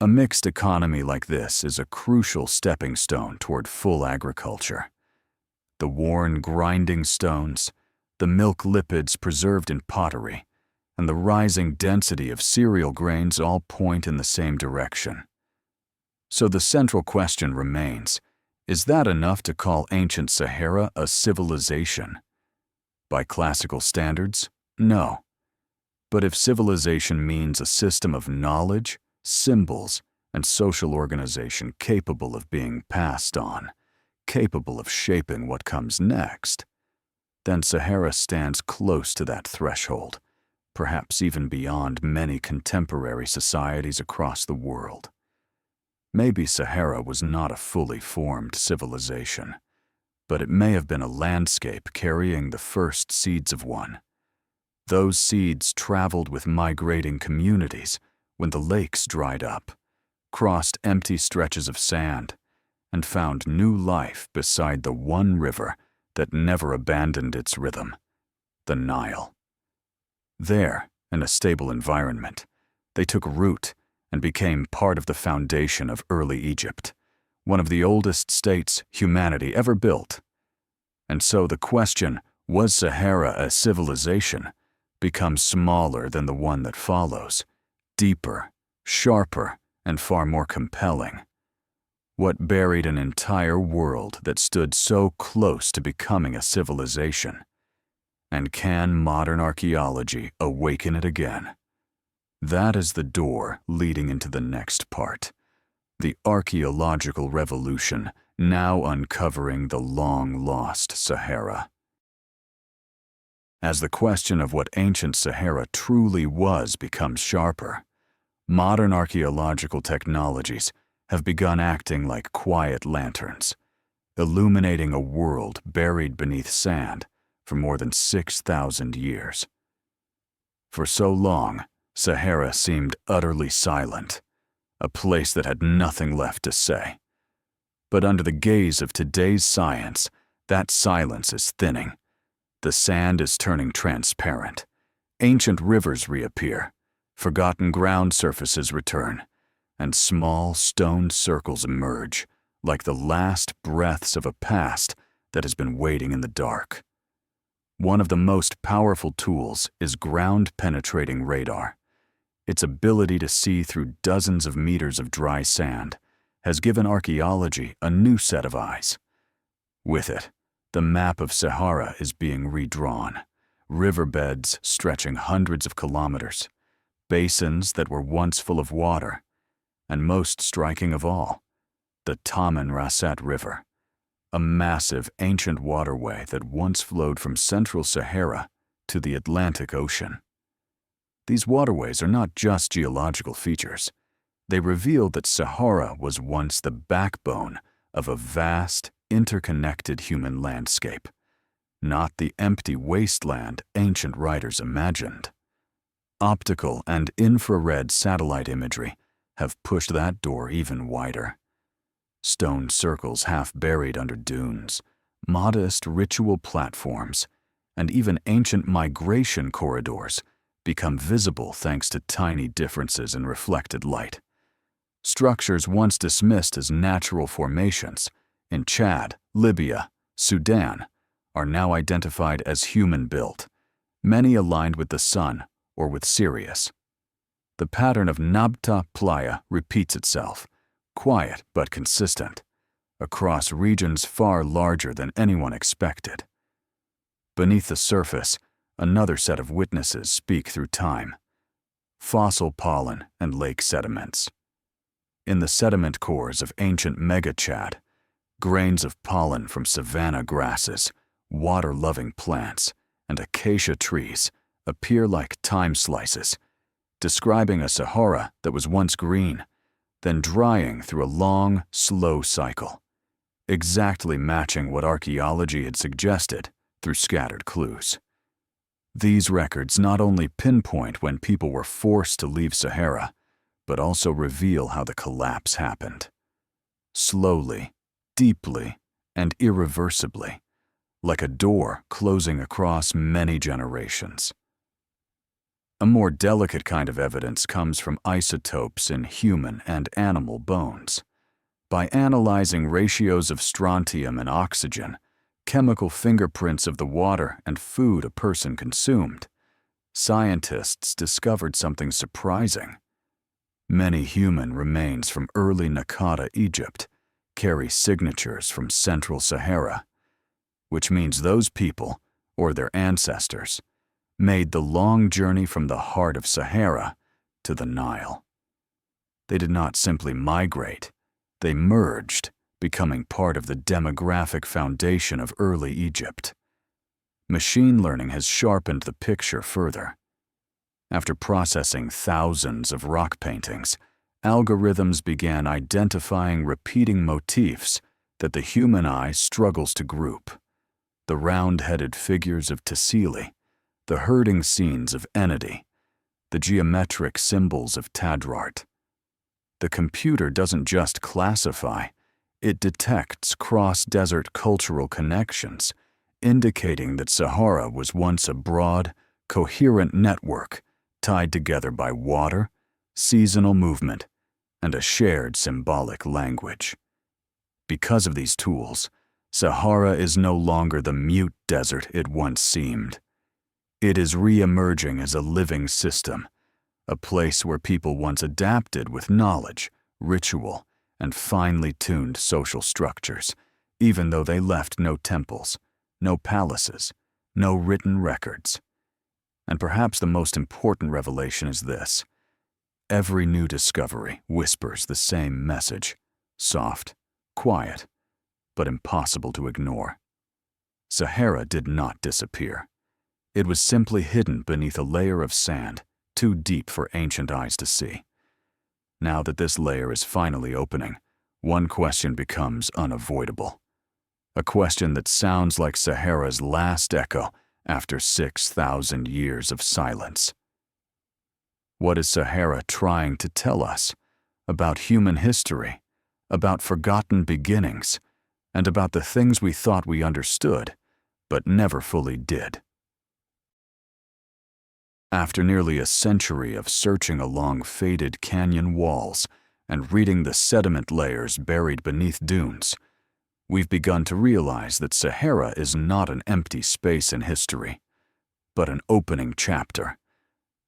A mixed economy like this is a crucial stepping stone toward full agriculture. The worn grinding stones, the milk lipids preserved in pottery, and the rising density of cereal grains all point in the same direction. So the central question remains, is that enough to call ancient Sahara a civilization? By classical standards, no. But if civilization means a system of knowledge, symbols, and social organization capable of being passed on, capable of shaping what comes next, then Sahara stands close to that threshold, perhaps even beyond many contemporary societies across the world. Maybe Sahara was not a fully formed civilization, but it may have been a landscape carrying the first seeds of one. Those seeds traveled with migrating communities when the lakes dried up, crossed empty stretches of sand, and found new life beside the one river that never abandoned its rhythm, the Nile. There, in a stable environment, they took root and became part of the foundation of early Egypt, one of the oldest states humanity ever built. And so the question, was Sahara a civilization, becomes smaller than the one that follows, deeper, sharper, and far more compelling. What buried an entire world that stood so close to becoming a civilization? And can modern archaeology awaken it again? That is the door leading into the next part, the archaeological revolution now uncovering the long-lost Sahara. As the question of what ancient Sahara truly was becomes sharper, modern archaeological technologies have begun acting like quiet lanterns, illuminating a world buried beneath sand for more than 6,000 years. For so long, Sahara seemed utterly silent, a place that had nothing left to say. But under the gaze of today's science, that silence is thinning. The sand is turning transparent. Ancient rivers reappear, forgotten ground surfaces return, and small stone circles emerge, like the last breaths of a past that has been waiting in the dark. One of the most powerful tools is ground-penetrating radar. Its ability to see through dozens of meters of dry sand has given archaeology a new set of eyes. With it, the map of Sahara is being redrawn, riverbeds stretching hundreds of kilometers, basins that were once full of water, and most striking of all, the Taman Rasat River, a massive ancient waterway that once flowed from central Sahara to the Atlantic Ocean. These waterways are not just geological features. They reveal that Sahara was once the backbone of a vast, interconnected human landscape, not the empty wasteland ancient writers imagined. Optical and infrared satellite imagery have pushed that door even wider. Stone circles half buried under dunes, modest ritual platforms, and even ancient migration corridors become visible thanks to tiny differences in reflected light. Structures once dismissed as natural formations in Chad, Libya, Sudan are now identified as human-built, many aligned with the sun or with Sirius. The pattern of Nabta Playa repeats itself, quiet but consistent, across regions far larger than anyone expected. Beneath the surface, another set of witnesses speak through time: fossil pollen and lake sediments. In the sediment cores of ancient Mega-Chad, grains of pollen from savanna grasses, water-loving plants, and acacia trees appear like time slices, describing a Sahara that was once green, then drying through a long, slow cycle, exactly matching what archaeology had suggested through scattered clues. These records not only pinpoint when people were forced to leave Sahara, but also reveal how the collapse happened. Slowly, deeply, and irreversibly, like a door closing across many generations. A more delicate kind of evidence comes from isotopes in human and animal bones. By analyzing ratios of strontium and oxygen, chemical fingerprints of the water and food a person consumed, scientists discovered something surprising. Many human remains from early Naqada Egypt carry signatures from Central Sahara, which means those people, or their ancestors, made the long journey from the heart of Sahara to the Nile. They did not simply migrate, they merged, becoming part of the demographic foundation of early Egypt. Machine learning has sharpened the picture further. After processing thousands of rock paintings, algorithms began identifying repeating motifs that the human eye struggles to group: the round-headed figures of Tassili, the herding scenes of Enidi, the geometric symbols of Tadrart. The computer doesn't just classify, it detects cross-desert cultural connections, indicating that Sahara was once a broad, coherent network tied together by water, seasonal movement, and a shared symbolic language. Because of these tools, Sahara is no longer the mute desert it once seemed. It is re-emerging as a living system, a place where people once adapted with knowledge, ritual, and finely tuned social structures, even though they left no temples, no palaces, no written records. And perhaps the most important revelation is this: every new discovery whispers the same message, soft, quiet, but impossible to ignore. Sahara did not disappear. It was simply hidden beneath a layer of sand too deep for ancient eyes to see. Now that this layer is finally opening, one question becomes unavoidable. A question that sounds like Sahara's last echo after 6,000 years of silence. What is Sahara trying to tell us about human history, about forgotten beginnings, and about the things we thought we understood, but never fully did? After nearly a century of searching along faded canyon walls and reading the sediment layers buried beneath dunes, we've begun to realize that Sahara is not an empty space in history, but an opening chapter,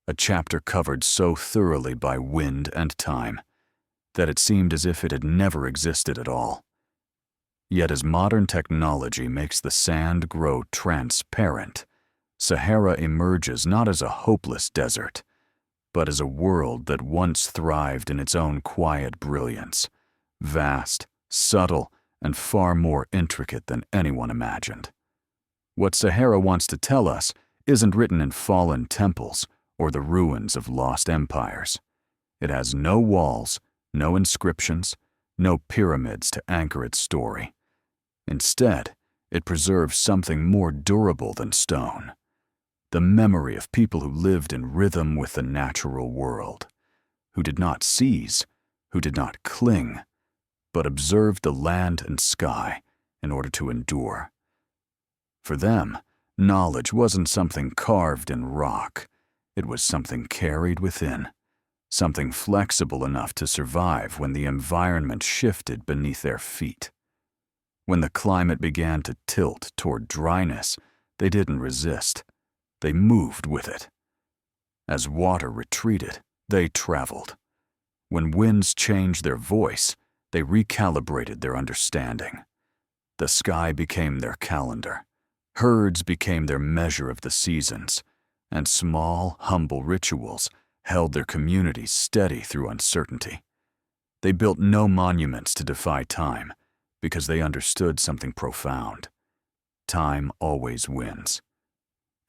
a chapter covered so thoroughly by wind and time that it seemed as if it had never existed at all. Yet as modern technology makes the sand grow transparent, Sahara emerges not as a hopeless desert, but as a world that once thrived in its own quiet brilliance, vast, subtle, and far more intricate than anyone imagined. What Sahara wants to tell us isn't written in fallen temples or the ruins of lost empires. It has no walls, no inscriptions, no pyramids to anchor its story. Instead, it preserves something more durable than stone: the memory of people who lived in rhythm with the natural world, who did not seize, who did not cling, but observed the land and sky in order to endure. For them, knowledge wasn't something carved in rock. It was something carried within, something flexible enough to survive when the environment shifted beneath their feet. When the climate began to tilt toward dryness, they didn't resist. They moved with it. As water retreated, they traveled. When winds changed their voice, they recalibrated their understanding. The sky became their calendar. Herds became their measure of the seasons, and small, humble rituals held their communities steady through uncertainty. They built no monuments to defy time, because they understood something profound. Time always wins.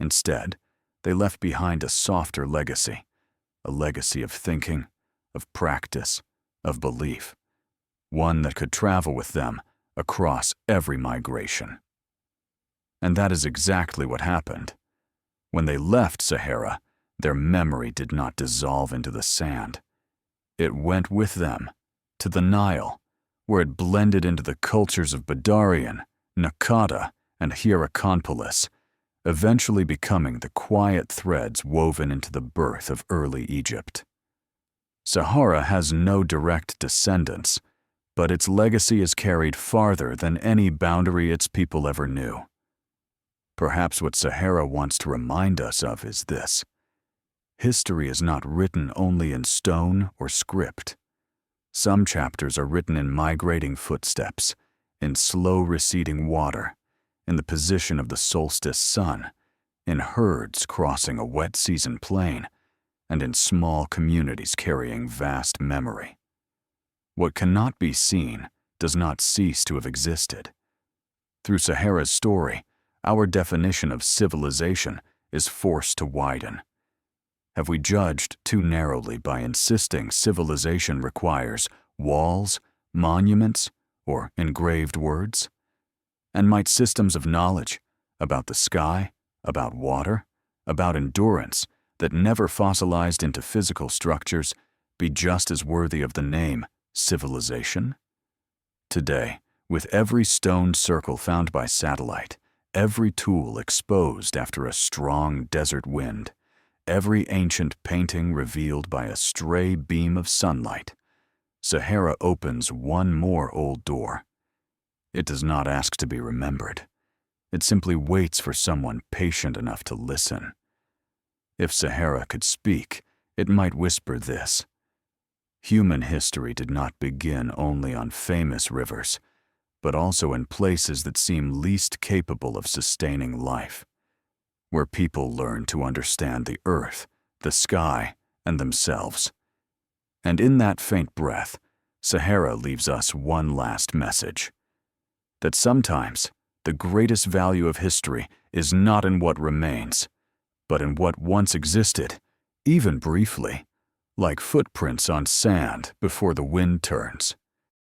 Instead, they left behind a softer legacy, a legacy of thinking, of practice, of belief, one that could travel with them across every migration. And that is exactly what happened. When they left Sahara, their memory did not dissolve into the sand. It went with them to the Nile, where it blended into the cultures of Badarian, Nakada, and Hierakonpolis, eventually becoming the quiet threads woven into the birth of early Egypt. Sahara has no direct descendants, but its legacy is carried farther than any boundary its people ever knew. Perhaps what Sahara wants to remind us of is this: history is not written only in stone or script. Some chapters are written in migrating footsteps, in slow receding water, in the position of the solstice sun, in herds crossing a wet season plain, and in small communities carrying vast memory. What cannot be seen does not cease to have existed. Through Sahara's story, our definition of civilization is forced to widen. Have we judged too narrowly by insisting civilization requires walls, monuments, or engraved words? And might systems of knowledge about the sky, about water, about endurance that never fossilized into physical structures be just as worthy of the name civilization? Today, with every stone circle found by satellite, every tool exposed after a strong desert wind, every ancient painting revealed by a stray beam of sunlight, Sahara opens one more old door. It does not ask to be remembered. It simply waits for someone patient enough to listen. If Sahara could speak, it might whisper this: human history did not begin only on famous rivers, but also in places that seem least capable of sustaining life, where people learn to understand the earth, the sky, and themselves. And in that faint breath, Sahara leaves us one last message: that sometimes the greatest value of history is not in what remains, but in what once existed, even briefly, like footprints on sand before the wind turns.